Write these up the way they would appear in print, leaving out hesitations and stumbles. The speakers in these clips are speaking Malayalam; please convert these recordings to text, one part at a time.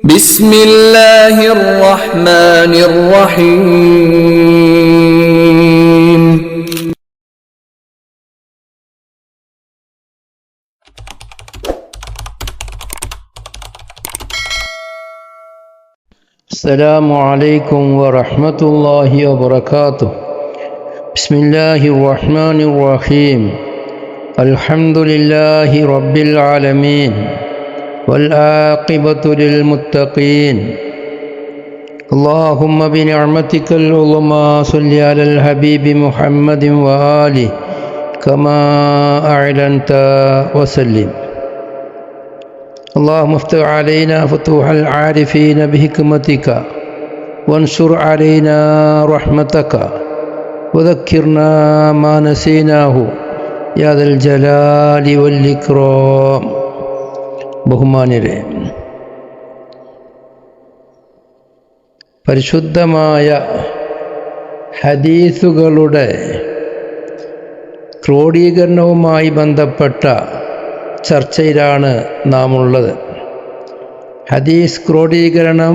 بسم الله الرحمن الرحيم. السلام عليكم ورحمة الله وبركاته. بسم الله الرحمن الرحيم. الحمد لله رب العالمين والعاقبة للمتقين. اللهم بنعمتك العظمى صل على الحبيب محمد وآله كما أعلنت وسلم. اللهم افتح علينا فتوح العارفين بحكمتك وانشر علينا رحمتك وذكرنا ما نسيناه يا ذا الجلال والإكرام. ബഹുമാന്യരെ, പരിശുദ്ധമായ ഹദീസുകളുടെ ക്രോഡീകരണവുമായി ബന്ധപ്പെട്ട ചർച്ചയിലാണ് നാം ഉള്ളത്. ഹദീസ് ക്രോഡീകരണം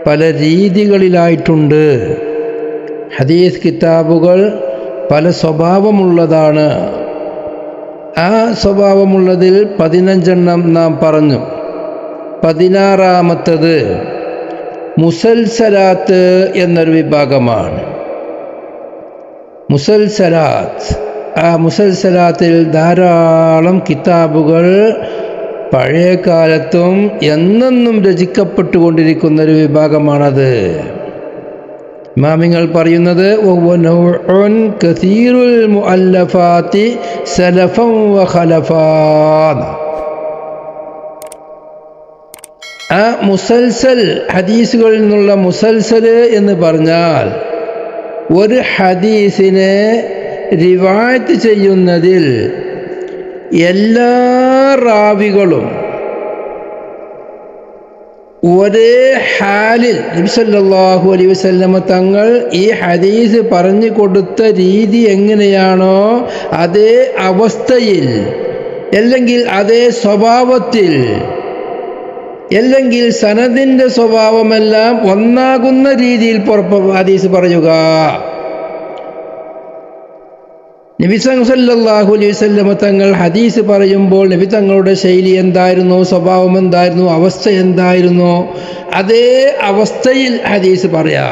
പല രീതികളിലായിട്ടുണ്ട്. ഹദീസ് കിതാബുകൾ പല സ്വഭാവമുള്ളതാണ്. ആ സ്വഭാവമുള്ളതിൽ 15 നാം പറഞ്ഞു. 16ാമത്തത് മുസൽസലാത്ത് എന്നൊരു വിഭാഗമാണ്. മുസൽസലാത്ത്, ആ മുസൽസലാത്തിൽ ധാരാളം കിതാബുകൾ പഴയ കാലത്തും എന്നെന്നും രചിക്കപ്പെട്ടുകൊണ്ടിരിക്കുന്നൊരു വിഭാഗമാണത്. ഇമാമിങ്ങൾ പറയുന്നത് കസീറുൽ മുഅല്ലഫാത്തി സലഫൻ വ ഖലഫാൻ. ആ മുസൽസൽ, ഹദീസുകളിൽ നിന്നുള്ള മുസൽസൽ എന്ന് പറഞ്ഞാൽ ഒരു ഹദീസിനെ റിവായത്ത് ചെയ്യുന്നതിൽ എല്ലാ റാവികളും ഒരേ ഹാലിൽ നബി സല്ലല്ലാഹു അലൈഹി വസല്ലമ തങ്ങൾ ഈ ഹദീസ് പറഞ്ഞു കൊടുത്ത രീതി എങ്ങനെയാണോ അതേ അവസ്ഥയിൽ, അല്ലെങ്കിൽ അതേ സ്വഭാവത്തിൽ, അല്ലെങ്കിൽ സനദിൻ്റെ സ്വഭാവമെല്ലാം ഒന്നാകുന്ന രീതിയിൽ ഹദീസ് പറയുക. നബി സല്ലല്ലാഹു അലൈഹി വസല്ലമ തങ്ങൾ ഹദീസ് പറയുമ്പോൾ നബി തങ്ങളുടെ ശൈലി എന്തായിരുന്നു, സ്വഭാവം എന്തായിരുന്നു, അവസ്ഥ എന്തായിരുന്നു, അതേ അവസ്ഥയിൽ ഹദീസ് പറയാ.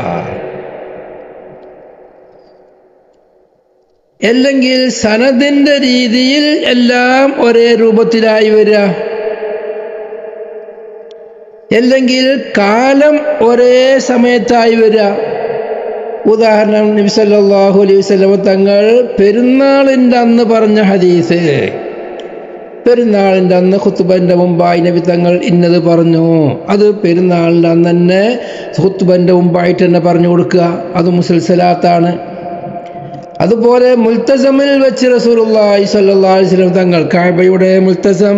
അല്ലെങ്കിൽ സനദിന്റെ രീതിയിൽ എല്ലാം ഒരേ രൂപത്തിലായി വരിക, അല്ലെങ്കിൽ കാലം ഒരേ സമയത്തായി വരിക. ഉദാഹരണം, നബി സല്ലല്ലാഹു അലൈഹി വസല്ലം തങ്ങൾ പെരുന്നാളിൻ്റെ അന്ന് പറഞ്ഞ ഹദീസ്, പെരുന്നാളിൻ്റെ അന്ന് ഖുത്ബൻ്റെ മുമ്പായി നബി തങ്ങൾ ഇന്നത് പറഞ്ഞു, അത് പെരുന്നാളിൻ്റെ അന്ന് തന്നെ ഖുത്ബൻ്റെ മുമ്പായിട്ട് തന്നെ പറഞ്ഞു കൊടുക്കുക, അത് മുസൽസലാത്താണ്. അതുപോലെ മുൽത്തസമിൽ വെച്ച് റസൂലുള്ളാഹി സ്വല്ലല്ലാഹു അലൈഹി വസല്ലം തങ്ങൾ, കഅബയുടെ മുൽത്തസം,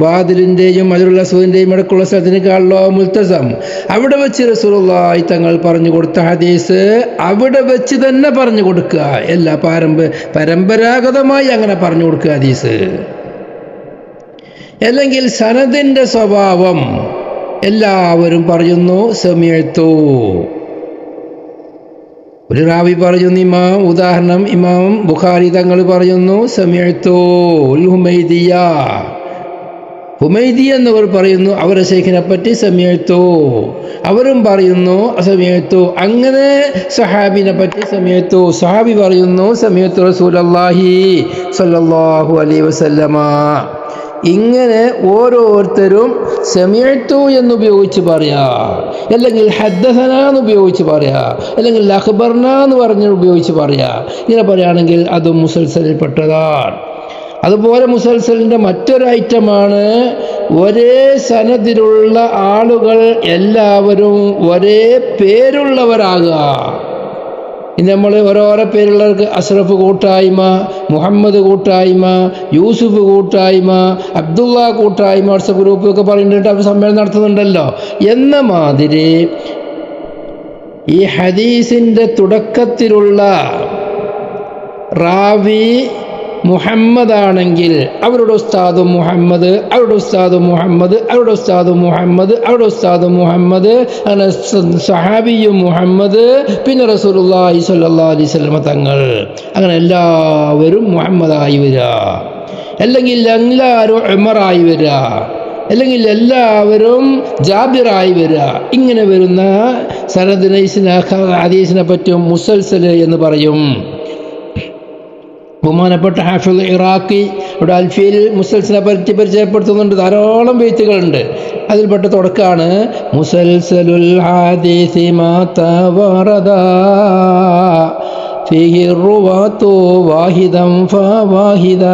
വാതിലിൻ്റെയും ഹജറുൽ അസ്വദിൻ്റെയും ഇടയ്ക്കുള്ള സ്ഥലത്തിനേക്കാളോ മുൽത്തസം, അവിടെ വെച്ച് റസൂലുള്ളാഹി തങ്ങൾ പറഞ്ഞു കൊടുത്ത ഹദീസ് അവിടെ വെച്ച് തന്നെ പറഞ്ഞു കൊടുക്കുക. എല്ലാ പരമ്പരാഗതമായി അങ്ങനെ പറഞ്ഞു കൊടുക്കുക ഹദീസ്. അല്ലെങ്കിൽ സനദിൻ്റെ സ്വഭാവം, എല്ലാവരും പറയുന്നു സമിഅ്തു, ഒരു റാവി പറയുന്നു ഇമാം, ഉദാഹരണം ഇമാം ബുഖാരി തങ്ങൾ പറയുന്നു സമിഅ്തു ഹുമൈദിയ, ഹുമൈദി എന്നവർ പറയുന്നു അവരെ ശൈഖിനെ പറ്റി സമിഅ്തു, അവരും പറയുന്നു സമിഅ്തു. അങ്ങനെ സഹാബിനെ പറ്റി സമിഅ്തു, സഹാബി പറയുന്നു സമിഅ്തു റസൂലുള്ളാഹി സ്വല്ലല്ലാഹു അലൈഹി വസല്ലമ. ഇങ്ങനെ ഓരോരുത്തരും സമിഅ്തു എന്നുപയോഗിച്ച് പറയാ, അല്ലെങ്കിൽ ഹദ്ദസന എന്നുപയോഗിച്ച് പറയാ, അല്ലെങ്കിൽ അഖ്ബർന എന്ന് പറഞ്ഞ് ഉപയോഗിച്ച് പറയാ. ഇങ്ങനെ പറയുകയാണെങ്കിൽ അതും മുസൽസലിൽപ്പെട്ടതാണ്. അതുപോലെ മുസൽസലിൻ്റെ മറ്റൊരു ഐറ്റമാണ് ഒരേ സനദിലുള്ള ആളുകൾ എല്ലാവരും ഒരേ പേരുള്ളവരാകുക. നമ്മൾ ഓരോരോ പേരുള്ളവർക്ക് അഷ്റഫ് കൂട്ടായ്മ, മുഹമ്മദ് കൂട്ടായ്മ, യൂസുഫ് കൂട്ടായ്മ, അബ്ദുള്ള കൂട്ടായ്മ, വാട്സപ്പ് ഗ്രൂപ്പൊക്കെ പറയുന്നുണ്ട്, അവർ സമ്മേളനം നടത്തുന്നുണ്ടല്ലോ. എന്ന മാതിരി ഈ ഹദീസിൻ്റെ തുടക്കത്തിലുള്ള റാവി മുഹമ്മദാണെങ്കിൽ അവരുടെ ഉസ്താദും മുഹമ്മദ്, അവരുടെ ഉസ്താദും മുഹമ്മദ്, അവരുടെ ഉസ്താദും മുഹമ്മദ്, അവരുടെ ഉസ്താദും മുഹമ്മദ്, അങ്ങനെ സഹാബിയും മുഹമ്മദ്, പിന്നെ റസൂലുള്ളാഹി സ്വല്ലല്ലാഹു അലൈഹി വസല്ലം തങ്ങൾ, അങ്ങനെ എല്ലാവരും മുഹമ്മദായി വരിക, അല്ലെങ്കിൽ എല്ലാവരും ഉമറായി വരിക, അല്ലെങ്കിൽ എല്ലാവരും ജാബിറായി വരിക. ഇങ്ങനെ വരുന്ന സനദിനെ ഹദീസിനെ പറ്റും മുസൽസൽ എന്ന് പറയും. ബഹുമാനപ്പെട്ട ഹാഫിദ് ഇറാഖി ഇവിടെ അൽഫിയിൽ മുസൽസലിനെ പറ്റി പരിചയപ്പെടുത്തുന്നുണ്ട്. ധാരാളം ബൈത്തുകളുണ്ട്. അതിൽപ്പെട്ട തുടക്കമാണ് മുസൽസലുൽ ഹദീസി മാ തവറദ ഫീഹി റുവാതു വാഹിദൻ ഫവാഹിദ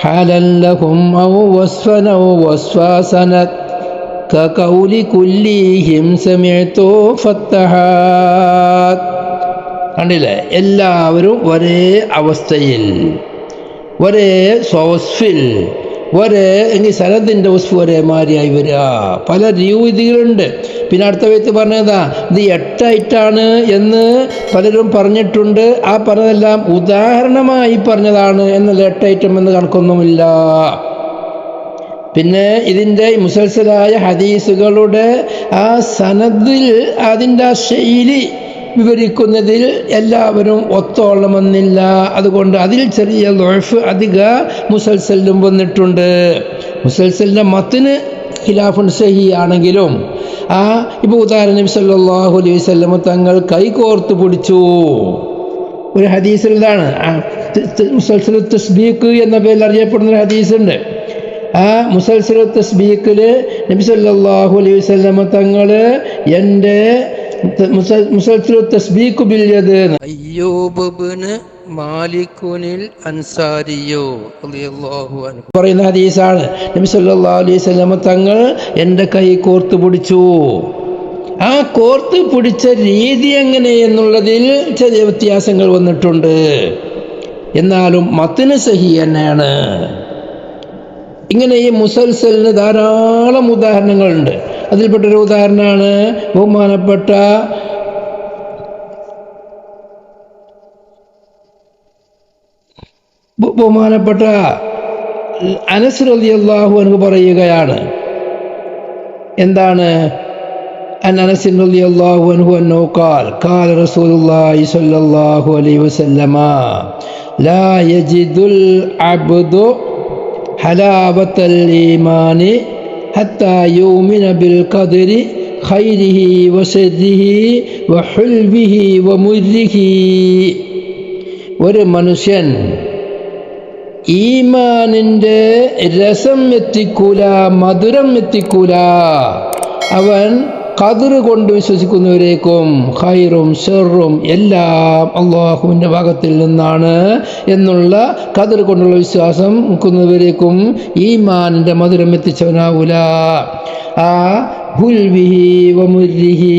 ഹാലൻ ലഹും ഔ വസ്ഫൻ ഔ വസ്ഫ സനദ് കഖൗലി കുല്ലിഹിം സമിഅതു ഫത്തഹാത്. കണ്ടില്ലേ, എല്ലാവരും ഒരേ അവസ്ഥയിൽ, ഒരേ സ്വസ്ഫിൽ, ഒരേ എങ്കിൽ സനദിൻ്റെ വസ്ഫ് ഒരേ മാതിരിയായി വരിക. പല രീതികളുണ്ട്. പിന്നെ അടുത്ത വ്യക്തി പറഞ്ഞതാ ഇത് 8 എന്ന് പലരും പറഞ്ഞിട്ടുണ്ട്. ആ പറഞ്ഞതെല്ലാം ഉദാഹരണമായി പറഞ്ഞതാണ് എന്നല്ല, 8 എന്ന് കണക്കൊന്നുമില്ല. പിന്നെ ഇതിൻ്റെ മുസൽസലായ ഹദീസുകളുടെ ആ സനദിൽ അതിൻ്റെ ആ ശൈലി വിവരിക്കുന്നതിൽ എല്ലാവരും ഒത്തോളമെന്നില്ല. അതുകൊണ്ട് അതിൽ ചെറിയ ദുഅഫ് അധിക മുസൽസലിലും വന്നിട്ടുണ്ട്. മുസൽസലിൻ്റെ മത്തിന് ഖിലാഫുൻ സഹീ ആണെങ്കിലും ഇപ്പോൾ ഉദാഹരണം നബി സല്ലല്ലാഹു അലൈഹി വസല്ലം തങ്ങൾ കൈകോർത്ത് പിടിച്ചു. ഒരു ഹദീസിൽ ഇതാണ് മുസൽസൽ തസ്ബീഖ് എന്ന പേരിൽ അറിയപ്പെടുന്ന ഒരു ഹദീസുണ്ട്. ആ മുസൽസൽ തസ്ബീഖിൽ നബി സല്ലല്ലാഹു അലൈഹി വസല്ലം തങ്ങൾ എൻ്റെ മുസൽസൽ തസ്ബീഖ് ബിൽ യദ് അയ്യൂബ് ഇബ്നു മാലികുനിൽ അൻസാരിയോ റളിയല്ലാഹു അൻഹു പറയുന്ന ഹദീസാണ്. നബി സല്ലല്ലാഹു അലൈഹി വസല്ലം തങ്ങൾ എൻ്റെ കൈ കോർത്ത് പിടിച്ചു. ആ കോർത്ത് പിടിച്ച രീതി എങ്ങനെ എന്നുള്ളതിൽ ചെറിയ വ്യത്യാസങ്ങൾ വന്നിട്ടുണ്ട്. എന്നാലും മത്ന് സഹീ തന്നെയാണ്. ഇങ്ങനെ ഈ മുസൽസലിന് ധാരാളം ഉദാഹരണങ്ങളുണ്ട്. അതിൽപ്പെട്ടൊരു ഉദാഹരണമാണ് ബഹുമാനപ്പെട്ട അനസ് റളിയല്ലാഹു അൻഹു പറയുകയാണ്. എന്താണ്? അൻ അനസ് റളിയല്ലാഹു അൻഹു അന്നഹു ഖാല റസൂലുള്ളാഹി സ്വല്ലല്ലാഹു അലൈഹി വസല്ലമ ലാ യജിദുൽ അബ്ദു ഹലാവത്തൽ ഈമാനി ഹത്താ യുമിന ബിൽ ഖദരി ഖൈരിഹി വശർരിഹി വഹുൽവിഹി വമുർരിഹി. ഒരു മനുഷ്യൻ ഈമാനിൻ്റെ രസം എത്തിക്കൂല, മധുരം എത്തിക്കൂല. അവൻ ഖദർ കൊണ്ട് വിശ്വസിക്കുന്നവരേക്കും ഖൈറും ഷർറും എല്ലാം അള്ളാഹുവിൻ്റെ ഭാഗത്തിൽ നിന്നാണ് എന്നുള്ള ഖദർ കൊണ്ടുള്ള വിശ്വാസം നിൽക്കുന്നവരേക്കും ഈമാനിൻ്റെ മധുരം എത്തിച്ചവനാവൂല. ആ ഹുൽവിഹി വമുർരിഹി,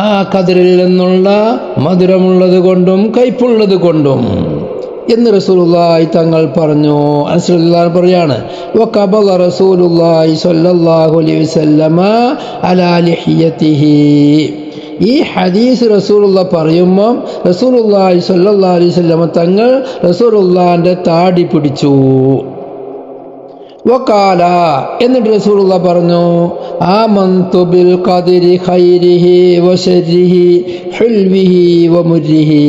ആ ഖദറിൽ നിന്നുള്ള മധുരമുള്ളത് കൊണ്ടും കയ്പുള്ളത് കൊണ്ടും എന്ന് റസൂലുള്ളാഹി തങ്ങൾ പറഞ്ഞു. അനസ് റളിയല്ലാഹു പറയാണ് വഖബല റസൂലുള്ളാഹി സ്വല്ലല്ലാഹു അലൈഹി വസല്ലമ അലാ ലിഹിയതിഹി. ഈ ഹദീസ് റസൂലുള്ളാഹി പറയുമ്പോൾ റസൂലുള്ളാഹി സ്വല്ലല്ലാഹു അലൈഹി വസല്ലമ തങ്ങൾ റസൂലുള്ളാഹിന്റെ താടി പിടിച്ചു. വഖാല, എന്നിട്ട് റസൂലുള്ളാഹി പറഞ്ഞു ആമന്തു ബിൽ ഖദരി ഖൈരിഹി വശർരിഹി ഹുൽവിഹി വമുർരിഹി.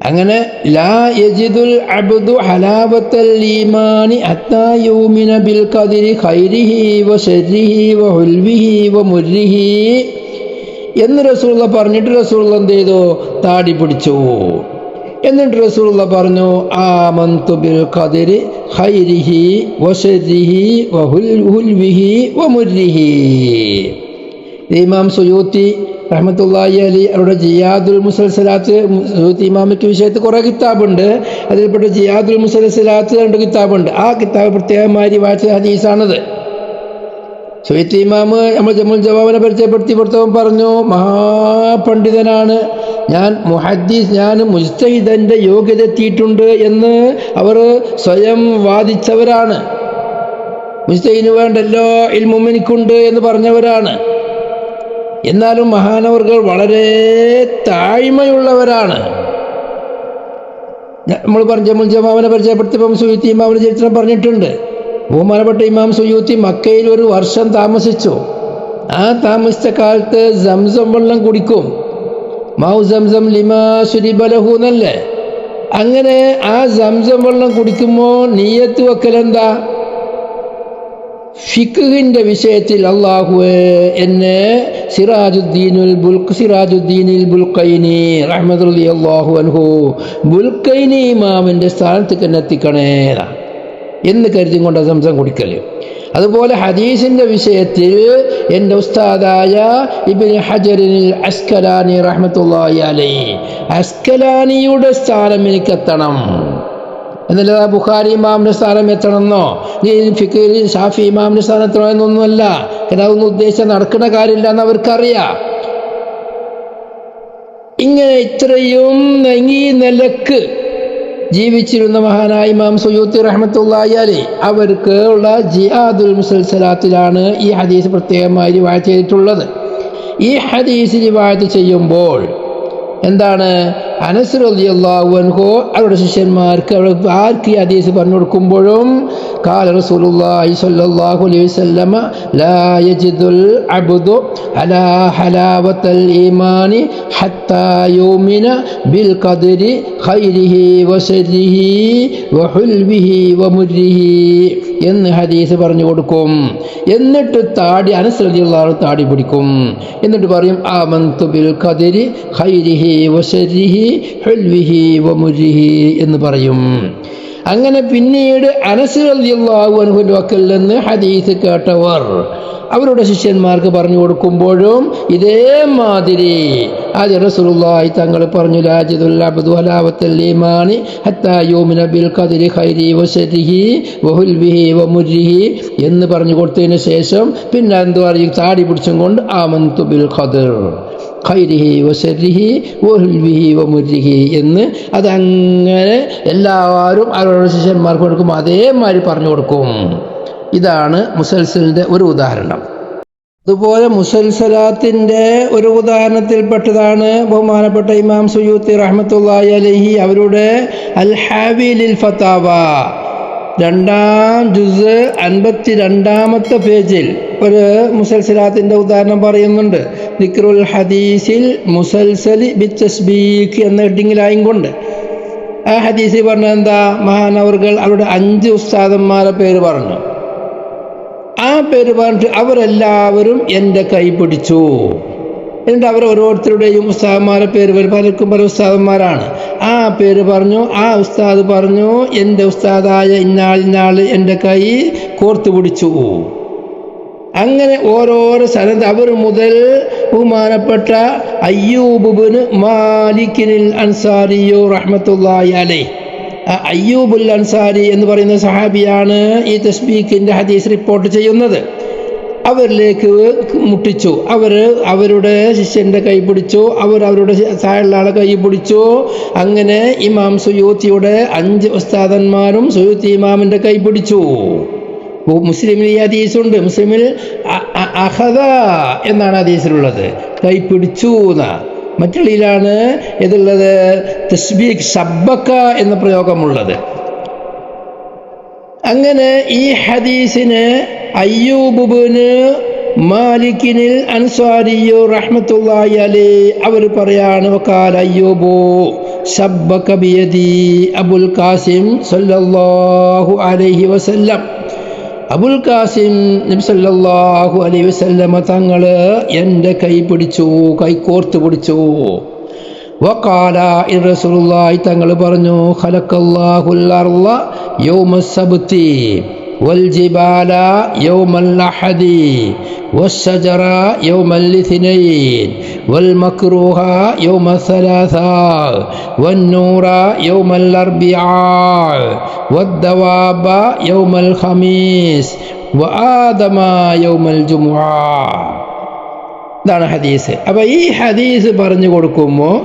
അങ്ങനെ ലാ യജിദുൽ അബ്ദു ഹലാവത്തൽ ഈമാനി ഹത്താ യുമിന ബിൽ ഖദരി ഖൈരിഹി വശർരിഹി വഹുൽവിഹി വമുർരിഹി എന്ന് റസൂലുള്ളാഹി പറഞ്ഞിട്ട് റസൂലുള്ളാഹി എന്ത് ചെയ്തു? താടി പിടിച്ചു. എന്നിട്ട് റസൂലുള്ളാഹി പറഞ്ഞു ആമന്തു ബിൽ ഖദരി ഖൈരിഹി വശർരിഹി വഹുൽവിഹി വമുർരിഹി. ഇമാം സുയൂത്തി റഹ്മത്തുള്ളാഹി അലൈഹി അവരുടെ ജിയാദുൽ മുസൽസലാത്ത്, സുയൂത്തി ഇമാമിക്ക് വിഷയത്തിൽ കുറേ കിതാബുണ്ട്. അതിൽപ്പെട്ട ജിയാദുൽ മുസൽസലാത്ത് 2 കിതാബുണ്ട്. ആ കിതാബ് പ്രത്യേകമായി വായിച്ച ഹദീസാണത്. സുയൂത്തി ഇമാമ് നമ്മൾ ജമുൽ ജവാബിനെ പരിചയപ്പെടുത്തി പുറത്തവൻ പറഞ്ഞു മഹാപണ്ഡിതനാണ്, ഞാൻ മുഹദ്ദീസ്, ഞാൻ മുജ്തഹിദിന്റെ യോഗ്യത എത്തിയിട്ടുണ്ട് എന്ന് അവർ സ്വയം വാദിച്ചവരാണ്. മുജ്തഹിദിന് വേണ്ട എല്ലാ ഇൽമും എനിക്കുണ്ട് എന്ന് പറഞ്ഞവരാണ്. എന്നാലും മഹാനവർകൾ വളരെ താഴ്മയുള്ളവരാണ്. നമ്മൾ ജമുൽ ജമാഅത്തിനെ പരിചയപ്പെടുത്തിയപ്പോൾ സുയൂത്തി ഇമാമിന്റെ ചരിത്രം പറഞ്ഞിട്ടുണ്ട്. ബഹുമാനപ്പെട്ട ഇമാം സുയൂത്തി മക്കയിൽ ഒരു വർഷം താമസിച്ചു. ആ താമസിച്ച കാലത്ത് സംസം വെള്ളം കുടിക്കും. മാഉ സംസം ലിമാ ശുരിബ ലഹു എന്നല്ലേ. അങ്ങനെ ആ സംസം വെള്ളം കുടിക്കുമ്പോൾ നിയ്യത്ത് വെക്കലെന്താ? ഫിഖ്ഹിന്റെ വിഷയത്തിൽ അല്ലാഹുവേ എന്നെ സിറാജുദ്ദീനിൽ ബുൽഖൈനി റഹ്മത്തുള്ളാഹി അൻഹു ബുൽഖൈനി ഇമാമിന്റെ സ്ഥാനത്തേക്ക് എന്നെ എത്തിക്കണേ എന്ന് കരുതി കൊണ്ട് സംസം കുടിക്കല്. അതുപോലെ ഹദീസിന്റെ വിഷയത്തിൽ എൻ്റെ ഉസ്താദായ ഇബ്നു ഹജറിൽ അസ്കലാനി റഹ്മത്തുള്ളാഹി അലൈഹി അസ്കലാനിയുടെ സ്ഥാനം എനിക്കെത്തണം എന്നല്ല. ബുഖാരി ഇമാമിന്റെ സ്ഥാനം എത്തണമെന്നോ ഫിഖിൽ ഷാഫി ഇമാമിന്റെ സ്ഥാനം എത്തണോ എന്നൊന്നുമല്ല. കാരണം അതൊന്നും ഉദ്ദേശിച്ചാൽ നടക്കുന്ന കാര്യമില്ല എന്ന് അവർക്കറിയാം. ഇങ്ങനെ ഇത്രയും ഈ നിലക്ക് ജീവിച്ചിരുന്ന മഹാനായ ഇമാം സുയൂത്തി റഹ്മത്തുള്ളാഹി അലൈഹി അവർക്ക് ഉള്ള ജിയാദുൽ മുസൽസലാത്തിലാണ് ഈ ഹദീസ് പ്രത്യേകമായി റിവായത്ത് ചെയ്തിട്ടുള്ളത്. ഈ ഹദീസ് റിവായത്ത് ചെയ്യുമ്പോൾ എന്താണ്, അനസ് റളിയല്ലാഹു അൻഹു അവരുടെ ശിഷ്യന്മാർക്ക് ആർക്ക് ഈ ഹദീസ് പറഞ്ഞു കൊടുക്കുമ്പോഴും ഖാല റസൂലുള്ളാഹി സ്വല്ലല്ലാഹു അലൈഹി വസല്ലമ ലാ യജിദുൽ അബ്ദു അലാ ഹലാവത്തൽ ഈമാനി ഹത്താ യുമിന ബിൽ ഖദരി ഖൈരിഹി വശരിഹി വഹുൽവിഹി വമുരിഹി എന്ന് ഹദീസ് പറഞ്ഞു കൊടുക്കും. എന്നിട്ട് അനസ് റളിയല്ലാഹു അൻഹു താടി പിടിക്കും. എന്നിട്ട് പറയും ആമന്തു ബിൽ ഖദരി ഖൈരിഹി വശരിഹി ഹുൽവിഹി വമുരിഹി എന്ന് പറയും. അങ്ങനെ പിന്നീട് അനസ് റളിയല്ലാഹു അൻഹുവിന്റെ വക്കൽ നിന്ന് ഹദീസ് കേട്ടവർ അവരുടെ ശിഷ്യന്മാർക്ക് പറഞ്ഞു കൊടുക്കുമ്പോഴും ഇതേമാതിരി ആദ്യ റസൂലുള്ളാഹി തങ്ങൾ പറഞ്ഞു ലാജിദുൽ അബ്ദു ഹലാവത്തൽ ഈമാനി ഹത്താ യുമിന ബിൽ ഖദരി ഖൈരി വശരിഹി വഹുൽവിഹി വമുരിഹി എന്ന് പറഞ്ഞു കൊടുത്തതിന് ശേഷം പിന്നെ എന്ത് പറയും, താടി പിടിച്ചും കൊണ്ട് ആമന്തു ബിൽ ഖദർ ഖൈരിഹി വശരിഹി വഹുൽവിഹി വമുരിഹി എന്ന് അതങ്ങനെ എല്ലാവരും അവരുടെ ശിഷ്യന്മാർക്ക് കൊടുക്കും. അതേമാതിരി പറഞ്ഞു കൊടുക്കും. ഇതാണ് മുസൽസലിന്റെ ഒരു ഉദാഹരണം. അതുപോലെ മുസൽസലാത്തിന്റെ ഒരു ഉദാഹരണത്തിൽപ്പെട്ടതാണ് ബഹുമാനപ്പെട്ട ഇമാം സുയൂത്തി റഹ്മത്തുള്ളാഹി അലൈഹി അവരുടെ അൽ ഹാവി ലിൽ ഫതാവ 2-ാം ജുസ് 52-ാമത്തെ പേജിൽ ഒരു മുസൽസലാത്തിന്റെ ഉദാഹരണം പറയുന്നുണ്ട്. ദിക്റുൽ ഹദീസിൽ മുസൽസലി ബിത്തസ്ബീഖ് എന്ന ഹെഡിങ്ങിലായും കൊണ്ട് ആ ഹദീസിൽ പറഞ്ഞ എന്താ, മഹാനവർകൾ അവരുടെ 5 ഉസ്താദന്മാരെ പേര് പറഞ്ഞു. ആ പേര് പറഞ്ഞിട്ട് അവരെല്ലാവരും എൻ്റെ കൈ പിടിച്ചു. എന്നിട്ട് അവർ ഓരോരുത്തരുടെയും ഉസ്താദന്മാരെ പേര് പലർക്കും പല ഉസ്താദന്മാരാണ്. ആ പേര് പറഞ്ഞു. ആ ഉസ്താദ് പറഞ്ഞു എൻ്റെ ഉസ്താദായ ഇന്നാൾ എൻ്റെ കൈ കോർത്തു പിടിച്ചു. അങ്ങനെ ഓരോരോ സ്ഥലത്ത് അവർ മുതൽ ബഹുമാനപ്പെട്ട അയ്യൂബ് ഇബ്നു മാലിക്കിനിൽ അൻസാരിയോ റഹ്മത്തുള്ളാഹി അലൈഹി അയ്യൂബുൽ അൻസാരി എന്ന് പറയുന്ന സഹാബിയാണ് ഈ തസ്ബീഖിന്റെ ഹദീസ് റിപ്പോർട്ട് ചെയ്യുന്നത്. അവരിലേക്ക് മുട്ടിച്ചു. അവരുടെ ശിഷ്യന്റെ കൈ പിടിച്ചു. അവരുടെ താഴെയുള്ള ആളെ കൈ പിടിച്ചു. അങ്ങനെ ഇമാം സുയൂത്തിയുടെ 5 ഉസ്താദന്മാരും സുയൂത്തി ഇമാമിന്റെ കൈ പിടിച്ചു. മുസ്ലിമിൽ ഈ ഹദീസുണ്ട്. മുസ്ലിമിൽ അഖദ എന്നാണ് ഹദീസിലുള്ളത്, കൈ പിടിച്ചു എന്നാ. മറ്റുള്ളിലാണ് ഇതുള്ളത് തസ്ബീഖ് ശബ്ബക്ക എന്ന പ്രയോഗമുള്ളത്. അങ്ങനെ ഈ ഹദീസിന് അയ്യൂബ് ഇബ്നു മാലിക്കിനിൽ അൻസാരിയോ റഹ്മത്തുള്ളാഹി അലൈഹി അവർ പറയാണ് വഖാല അയ്യൂബു ശബ്ബക ബിയദി അബുൽ ഖാസിം സല്ലല്ലാഹു അലൈഹി വസല്ലം. അബുൽ ഖാസിം നബി സല്ലല്ലാഹു അലൈഹി വസല്ലമ തങ്ങൾ എൻ്റെ കൈ പിടിച്ചു, കൈ കോർത്ത് പിടിച്ചു. വഖാല റസൂലുള്ളാഹി തങ്ങൾ പറഞ്ഞു ഖലഖല്ലാഹുൽ അർള യൗമസ് സബ്തി വൽ ജിബാല യൗമൽ അഹദി والشجر يوم الاثنين والمكروه يوم الثلاثاء والنور يوم الأربعاء والدواب يوم الخميس وآدم يوم الجمعة. ഇതാണ് ഹദീസ്. അപ്പോൾ ഈ ഹദീസ് പറഞ്ഞു കൊടുക്കുമ്പോൾ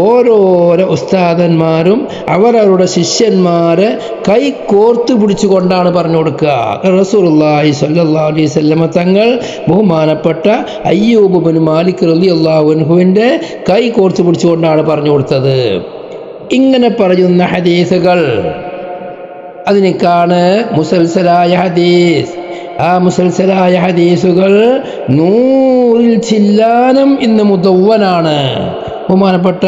ഓരോരോ ഉസ്താദന്മാരും അവരവരുടെ ശിഷ്യന്മാരെ കൈ കോർത്ത് പിടിച്ചുകൊണ്ടാണ് പറഞ്ഞു കൊടുക്കുക. റസൂലുള്ളാഹി സ്വല്ലല്ലാഹു അലൈഹി വസല്ലമ തങ്ങൾ ബഹുമാനപ്പെട്ട അയ്യൂബ് ബിൻ മാലിക് റളിയല്ലാഹു അൻഹുവിൻ്റെ കൈ കോർത്ത് പിടിച്ചുകൊണ്ടാണ് പറഞ്ഞു കൊടുത്തത്. ഇങ്ങനെ പറയുന്ന ഹദീസുകൾ അതിനേക്കാണ് മുസൽസലായ ഹദീസ്. ആ മുസൽസലായ ഹദീസുകൾ 100 ചില്ലാനം ഇന്ന് മുദവ്വനാണ്. ബഹുമാനപ്പെട്ട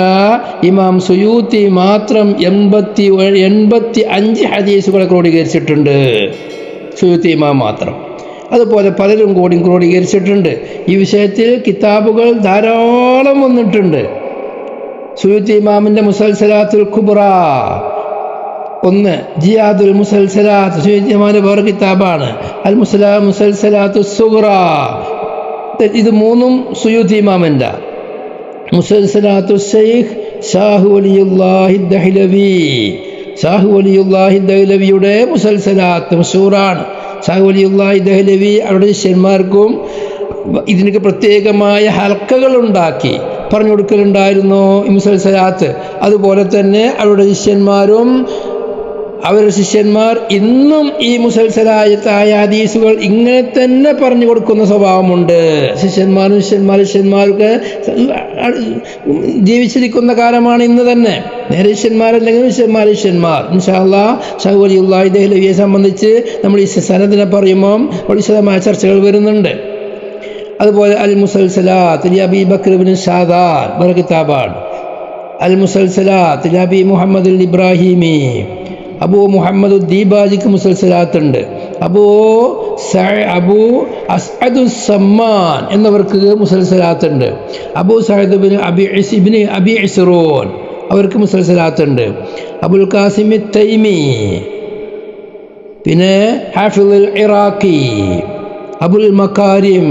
ഇമാം സുയൂത്തി മാത്രം 85 ഹദീസുകളെ ക്രോഡീകരിച്ചിട്ടുണ്ട്. സുയൂത്തി ഇമാം മാത്രം. അതുപോലെ പലരും കൂടി ക്രോഡീകരിച്ചിട്ടുണ്ട്. ഈ വിഷയത്തിൽ കിതാബുകൾ ധാരാളം വന്നിട്ടുണ്ട്. സുയൂത്തി ഇമാമിൻ്റെ മുസൽസലാത്തുൽ കുബ്ര, ഒന്ന് ജിയാദുൽ മുസൽസലാത്ത് സുയൂത്തിമാൻ്റെ വേറെ കിതാബാണ്. അൽ മുസൽസലാത്തു സുഗ്റ, ഇത് മൂന്നും സുയൂത്തി ഇമാമിൻ്റെ. മുസൽസലാത്തു ശൈഖ് ഷാഹു വലിയുല്ലാഹി ദഹ്ലവി, ഷാഹു വലിയുല്ലാഹി ദഹ്ലവിയുടെ മുസൽസലാത്ത് മശൂറാണ്. ഷാഹു വലിയുല്ലാഹി ദഹ്ലവി അവരുടെ ശിഷ്യന്മാർക്കും ഇതിനൊക്കെ പ്രത്യേകമായ ഹൽക്കകൾ ഉണ്ടാക്കി പറഞ്ഞു കൊടുക്കലുണ്ടായിരുന്നു ഈ മുസൽസലാത്ത്. അതുപോലെ തന്നെ അവരുടെ ശിഷ്യന്മാർ ഇന്നും ഈ മുസൽസലായ ഹദീസുകൾ ഇങ്ങനെ തന്നെ പറഞ്ഞു കൊടുക്കുന്ന സ്വഭാവമുണ്ട്. ശിഷ്യന്മാർക്ക് ജീവിച്ചിരിക്കുന്ന കാലമാണ് ഇന്ന് തന്നെ. നേരെ ശിഷ്യന്മാരല്ലെങ്കിൽ ശിഷ്യന്മാർ ഇൻഷാ അല്ലാഹ് ഷാഹു വലിയുല്ലാഹി ദഹ്ലവിയെ സംബന്ധിച്ച് നമ്മൾ ഈ സനദിനെ പറയുമ്പോൾ വിശദമായ ചർച്ചകൾ വരുന്നുണ്ട്. അതുപോലെ അൽ മുസൽസലാത്ത് അബി ബക്കർ ഇബ്നു ഷാദാൻ വേറെ കിതാബാണ്. അൽ മുസൽസലാത്ത് അബി മുഹമ്മദ് അൽ ഇബ്രാഹിമി, അബൂ മുഹമ്മദ് ദീബാജിക്ക് മുസൽസലാത്തുണ്ട്. അബൂ അസ്അദു സമ്മാൻ എന്നവർക്ക് മുസൽസലാത്തുണ്ട്. അബൂ സഅദ് ഇബ്നു അബി ഇസ്റൂൻ അവർക്ക് മുസൽസലാത്തുണ്ട്. അബുൽ ഖാസിം തൈമി, പിന്നെ ഹാഫിദുൽ ഇറാഖി, അബുൽ മക്കാരിം,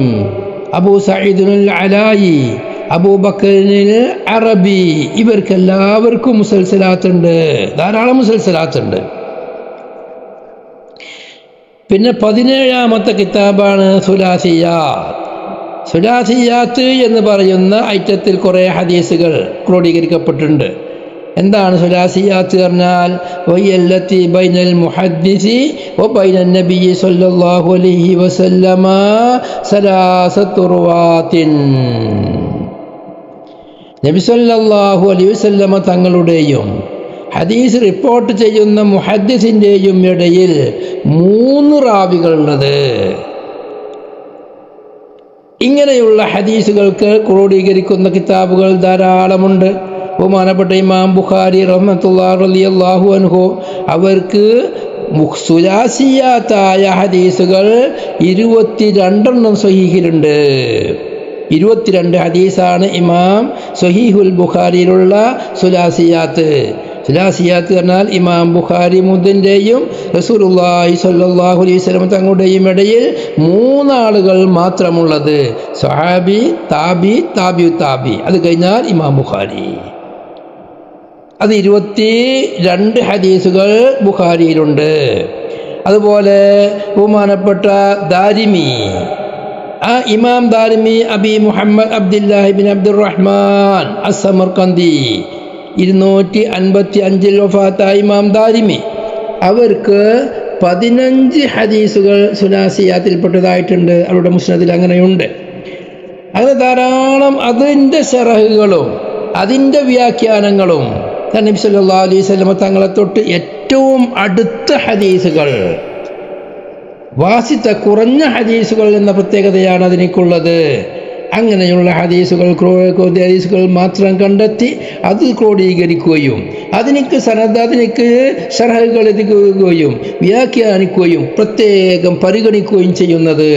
അബൂ സഈദുൽ അലായി, അബൂബക്കറിൽ അറബി, ഇവർക്കെല്ലാവർക്കും മുസൽസലാത്തുണ്ട്. ധാരാളം മുസൽസലാത്തുണ്ട്. പിന്നെ 17ാമത്തെ കിതാബാണ് സുലാസിയാത്ത്. സുലാസിയാത്ത് എന്ന് പറയുന്ന ഐറ്റത്തിൽ കുറേ ഹദീസുകൾ ക്രോഡീകരിക്കപ്പെട്ടിട്ടുണ്ട്. എന്താണ് സുലാസിയാത്ത് പറഞ്ഞാൽ? വയല്ലത്തി ബൈനൽ മുഹദ്ദിസി വബൈനൻ നബി സല്ലല്ലാഹു അലൈഹി വസല്ലമ സലാസത്തു റുവാത്തിൻ. നബി സല്ലല്ലാഹു അലൈഹി വസല്ലമ തങ്ങളുടെയും ഹദീസ് റിപ്പോർട്ട് ചെയ്യുന്ന മുഹദ്ദിസിൻ്റെയും ഇടയിൽ 3 റാവികളുള്ളത്. ഇങ്ങനെയുള്ള ഹദീസുകൾക്ക് ക്രോഡീകരിക്കുന്ന കിതാബുകൾ ധാരാളമുണ്ട്. ബഹുമാനപ്പെട്ട ഇമാം ബുഖാരി റളിയല്ലാഹു അൻഹു അവർക്ക് സുലാസിയാത്തായ ഹദീസുകൾ 22 സ്വഹീഹിലുണ്ട്. 22 ഹദീസാണ് ഇമാം സ്വഹീഹുൽ ബുഖാരിയിലുള്ള സുലാസിയാത്ത്. സുലാസിയാത്ത് പറഞ്ഞാൽ ഇമാം ബുഖാരി മുദ്ദിൻ്റെയും റസൂലുള്ളാഹി സ്വല്ലല്ലാഹു അലൈഹി വസല്ലം തങ്ങളുടെയും ഇടയിൽ 3 ആളുകൾ മാത്രമുള്ളത്. സ്വഹാബി, താബി, താബി, അത് കഴിഞ്ഞാൽ ഇമാം ബുഖാരി. അത് 22 ഹദീസുകൾ ബുഖാരിയിലുണ്ട്. അതുപോലെ ബഹുമാനപ്പെട്ട ദാരിമി, ആ ഇമാം ദാരിമി അബി മുഹമ്മദ് അബ്ദുല്ലാഹി ബിൻ അബ്ദുറഹ്മാൻ അസ്സമർകന്ദി 255 വഫാത്തായ ഇമാം ദാരിമി, അവർക്ക് 15 ഹദീസുകൾ സുലാസിയാത്തിൽപ്പെട്ടതായിട്ടുണ്ട്. അവരുടെ മുസ്നദിൽ അങ്ങനെയുണ്ട്. അങ്ങനെ ധാരാളം അതിൻ്റെ ശറഹുകളും അതിൻ്റെ വ്യാഖ്യാനങ്ങളും നബി സല്ലല്ലാഹു അലൈഹി വസല്ലം തങ്ങളെ തൊട്ട് ഏറ്റവും അടുത്ത ഹദീസുകൾ, വാസിത്ത കുറഞ്ഞ ഹദീസുകൾ എന്ന പ്രത്യേകതയാണ് അതിനേക്കുള്ളത്. അങ്ങനെയുള്ള ഹദീസുകൾ മാത്രം കണ്ടെത്തി അത് ക്രോഡീകരിക്കുകയും അതിനേക്ക് ശർഹകൾ എത്തിക്കുകയും വ്യാഖ്യാനിക്കുകയും പ്രത്യേകം പരിഗണിക്കുകയും ചെയ്യുന്നത്.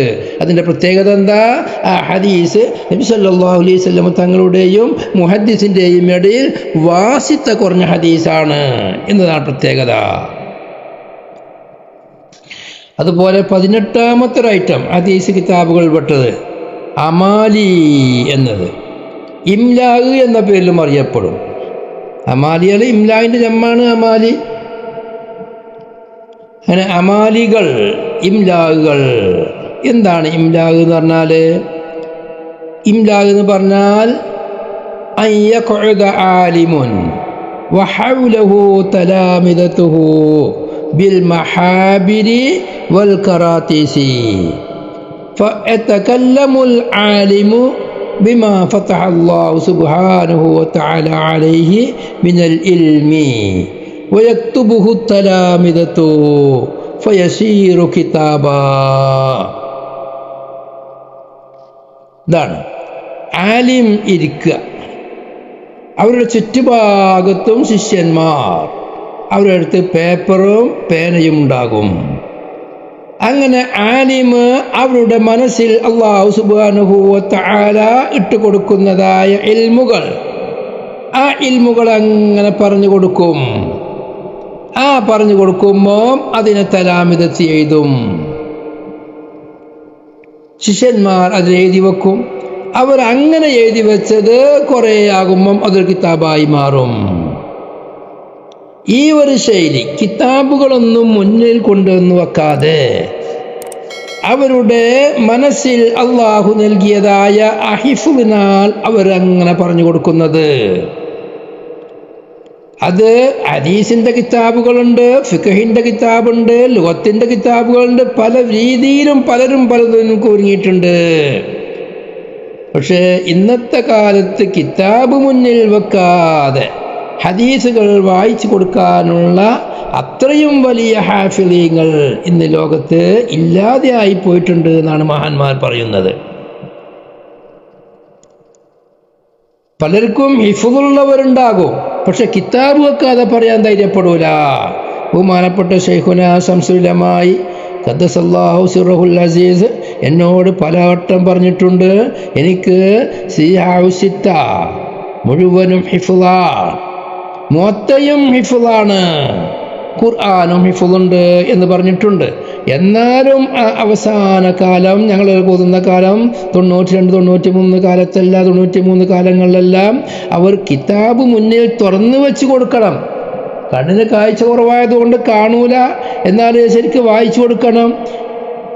അതിൻ്റെ പ്രത്യേകത എന്താ? ആ ഹദീസ് നബി സല്ലല്ലാഹു അലൈഹി വസല്ലം തങ്ങളുടെയും മുഹദ്ദിസിൻ്റെയും ഇടയിൽ വാസിത്ത കുറഞ്ഞ ഹദീസാണ് എന്നതാണ് പ്രത്യേകത. അതുപോലെ 18ാമത്തെ ഐറ്റം ഹദീസ് കിതാബുകൾ പെട്ടത് അമാലി എന്നത്. ഇംലാഗ് എന്ന പേരിലും അറിയപ്പെടും. അമാലികൾ ഇംലാഗിൻ്റെ ജമ്മാണ് അമാലി. അങ്ങനെ അമാലികൾ, ഇംലാഗുകൾ. എന്താണ് ഇംലാഗ് എന്ന് പറഞ്ഞാൽ? ഇംലാ എന്ന് പറഞ്ഞാൽ അയ്യഖഉദ ആലിമുൻ വഹൗലഹു തലാമിദതുഹു ബിൽ മഹാബിരി വൽ കറാതീസി ഫയതകല്ലമുൽ ആലിമു ബിമാ ഫതഹ അല്ലാഹു സുബ്ഹാനഹു വതആല അലൈഹി മിനൽ ഇൽമി വയക്തുബുഹു തലാമിദതു ഫയസീറു കിതാബാ. ഇതാണ് ആലിം ഇരിക്കുക. അവരുടെ ചുറ്റുഭാഗത്തും ശിഷ്യന്മാർ, അവരുടെ അടുത്ത് പേപ്പറും പേനയും ഉണ്ടാകും. അങ്ങനെ ആലിമ് അവരുടെ മനസ്സിൽ അല്ലാഹു സുബ്ഹാനഹു വതആല ഇട്ടുകൊടുക്കുന്നതായ ഇൽമുകൾ, ആ ഇൽമുകൾ അങ്ങനെ പറഞ്ഞു കൊടുക്കും. ആ പറഞ്ഞു കൊടുക്കുമ്പോൾ അതിനെ തലാമിദത്ത് എഴുതും. ശിഷ്യന്മാർ അതിൽ എഴുതി വെക്കും. അവർ അങ്ങനെ എഴുതി വെച്ചത് കുറേ ആകുമ്പം അതൊരു കിതാബായി മാറും. ഈ ഒരു ശൈലി കിതാബുകളൊന്നും മുന്നിൽ കൊണ്ടുവന്ന് വെക്കാതെ അവരുടെ മനസ്സിൽ അള്ളാഹു നൽകിയതായ അഹിഫുവിനാൽ അവരങ്ങനെ പറഞ്ഞു കൊടുക്കുന്നത്. അത് ഹദീസിൻ്റെ കിതാബുകളുണ്ട്, ഫിഖഹിൻ്റെ കിതാബുണ്ട്, ലുഗത്തിൻ്റെ കിതാബുകളുണ്ട്. പല രീതിയിലും പലരും പലതും ഒരുങ്ങിയിട്ടുണ്ട്. പക്ഷേ ഇന്നത്തെ കാലത്ത് കിതാബ് മുന്നിൽ വെക്കാതെ ഹദീസുകൾ വായിച്ചു കൊടുക്കാനുള്ള അത്രയും വലിയ ഹാഫിളീങ്ങൾ ഇന്ന് ലോകത്ത് ഇല്ലാതെയായി പോയിട്ടുണ്ട് എന്നാണ് മഹാന്മാർ പറയുന്നത്. പലർക്കും ഹിഫ്ളുള്ളവരുണ്ടാകും, പക്ഷെ കിതാബ് വെക്കാതെ പറയാൻ ധൈര്യപ്പെടൂല. ബഹുമാനപ്പെട്ട ശൈഖുനാ ശംസുൽ ഉലമായി ഖദ്ദസല്ലാഹു സിർറഹുൽ അസീസ് എന്നോട് പലവട്ടം പറഞ്ഞിട്ടുണ്ട്, എനിക്ക് സിഹാഉ സിത്ത മുഴുവനും ഹിഫ്ളാണ്, മുവത്തയും ഹിഫ്ളാണ്, ഖുർആനും ഹിഫ്ളുണ്ട് എന്ന് പറഞ്ഞിട്ടുണ്ട്. എന്നാലും അവസാന കാലം, ഞങ്ങൾ പോകുന്ന കാലം 92, 93 കാലത്തല്ല, 93 കാലങ്ങളിലെല്ലാം അവർ കിതാബ് മുന്നിൽ തുറന്നു വെച്ച് കൊടുക്കണം. കണ്ണിന് കാഴ്ച കുറവായതുകൊണ്ട് കാണൂല, എന്നാൽ ശരിക്കും വായിച്ചു കൊടുക്കണം.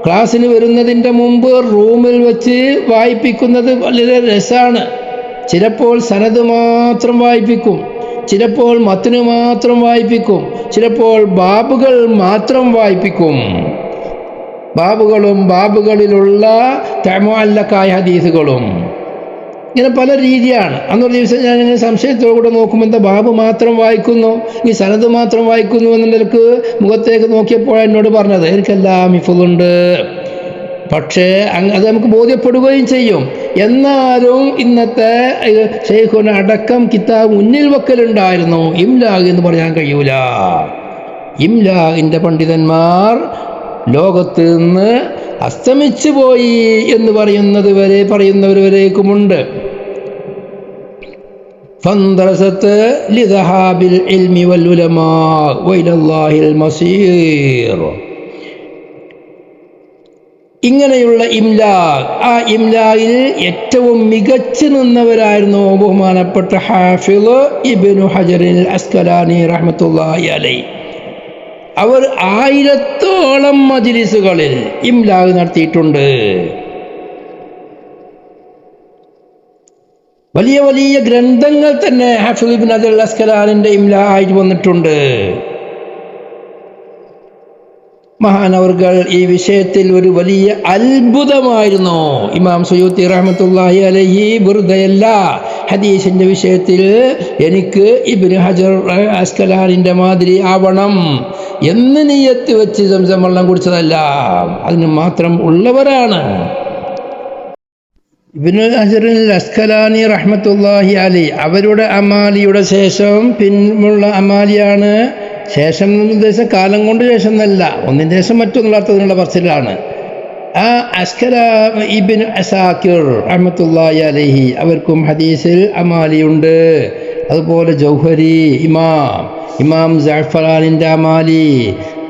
ക്ലാസ്സിന് വരുന്നതിൻ്റെ മുമ്പ് റൂമിൽ വെച്ച് വായിപ്പിക്കുന്നത് വളരെ രസമാണ്. ചിലപ്പോൾ സനദ് മാത്രം വായിപ്പിക്കും, ചിലപ്പോൾ മത്ന് മാത്രം വായിപ്പിക്കും, ചിലപ്പോൾ ബാബുകൾ മാത്രം വായിപ്പിക്കും. ബാബുകളും ബാബുകളിലുള്ള തഅമുഅല്ലഖായ ഹദീസുകളും ഇങ്ങനെ പല രീതിയാണ്. അന്നൊരു ദിവസം ഞാനിങ്ങനെ സംശയത്തോടെ നോക്കുമ്പോൾ എന്താ ബാബു മാത്രം വായിക്കുന്നു, ഈ സനദ് മാത്രം വായിക്കുന്നു എന്നുള്ളവർക്ക് മുഖത്തേക്ക് നോക്കിയപ്പോഴാണ് എന്നോട് പറഞ്ഞത് എനിക്കെല്ലാം ഹിഫ്ളുണ്ട്. പക്ഷേ അത് നമുക്ക് ബോധ്യപ്പെടുകയും ചെയ്യും. എന്നാലും ഇന്നത്തെ ശൈഖുന അടക്കം കിതാബ് മുന്നിൽ വെക്കലുണ്ടായിരുന്നു. ഇംലാ എന്ന് പറയാൻ കഴിയൂല. ഇംലാഇൻ്റെ പണ്ഡിതന്മാർ ലോകത്ത് നിന്ന് അസ്തമിച്ചു പോയി എന്ന് പറയുന്നവരേക്കുമുണ്ട്. ഫന്തറസത്ത് ലിദഹാബിൽ ഇൽമി വൽ ഉലമാ വഇലല്ലാഹിൽ മസീർ. ഇങ്ങനെയുള്ള ഇംലാ, ആ ഇംലായിൽ ഏറ്റവും മികച്ചു നിന്നവരായിരുന്നു ബഹുമാനപ്പെട്ട ഹാഫിള് ഇബ്നു ഹജറിൽ അസ്കലാനി റഹ്മത്തുള്ളാഹി അലൈഹി. അവർ 1000ഓളം മജ്ലിസുകളിൽ ഇംലാ നടത്തിയിട്ടുണ്ട്. വലിയ വലിയ ഗ്രന്ഥങ്ങൾ തന്നെ ഹാഫിള് ഇബ്നു ഹജർ അസ്കലാനിൻ്റെ ഇംലാ ആയിട്ട് വന്നിട്ടുണ്ട്. മഹാനവർകൾ ഈ വിഷയത്തിൽ ഒരു വലിയ അത്ഭുതമായിരുന്നു. ഇമാം സുയൂത്തി റഹ്മത്തുള്ളാഹി അലൈഹി വെറുതെയല്ല ഹദീസിൻ്റെ വിഷയത്തിൽ എനിക്ക് ഇബ്നു ഹജർ അസ്കലാനിൻ്റെ മാതിരി ആവണം എന്ന് നിയ്യത്ത് വെച്ച് സംസം വെള്ളം കുടിച്ചതല്ല, അതിന് മാത്രം ഉള്ളവരാണ്. ഇബ്നു ഹജർ അസ്കലാനി റഹ്മത്തുള്ളാഹി അലൈഹി അവരുടെ അമാലിയുടെ ശേഷം പിന്നുള്ള അമാലിയാണ്. ശേഷം ഉദ്ദേശം കാലം കൊണ്ട് ശേഷം എന്നല്ല, ഒന്നിൻ്റെ ശേഷം മറ്റൊന്നുള്ള അർത്ഥത്തിനുള്ള പറച്ചിലാണ്. ആ ഇബ്നു അസാക്കിർ റഹ്മത്തുള്ളാഹി അലൈഹി അവർക്കും ഹദീസിൽ അമാലിയുണ്ട്. അതുപോലെ ജൗഹരി ഇമാം ജഅഫറാനിൻ്റെ അമാലി,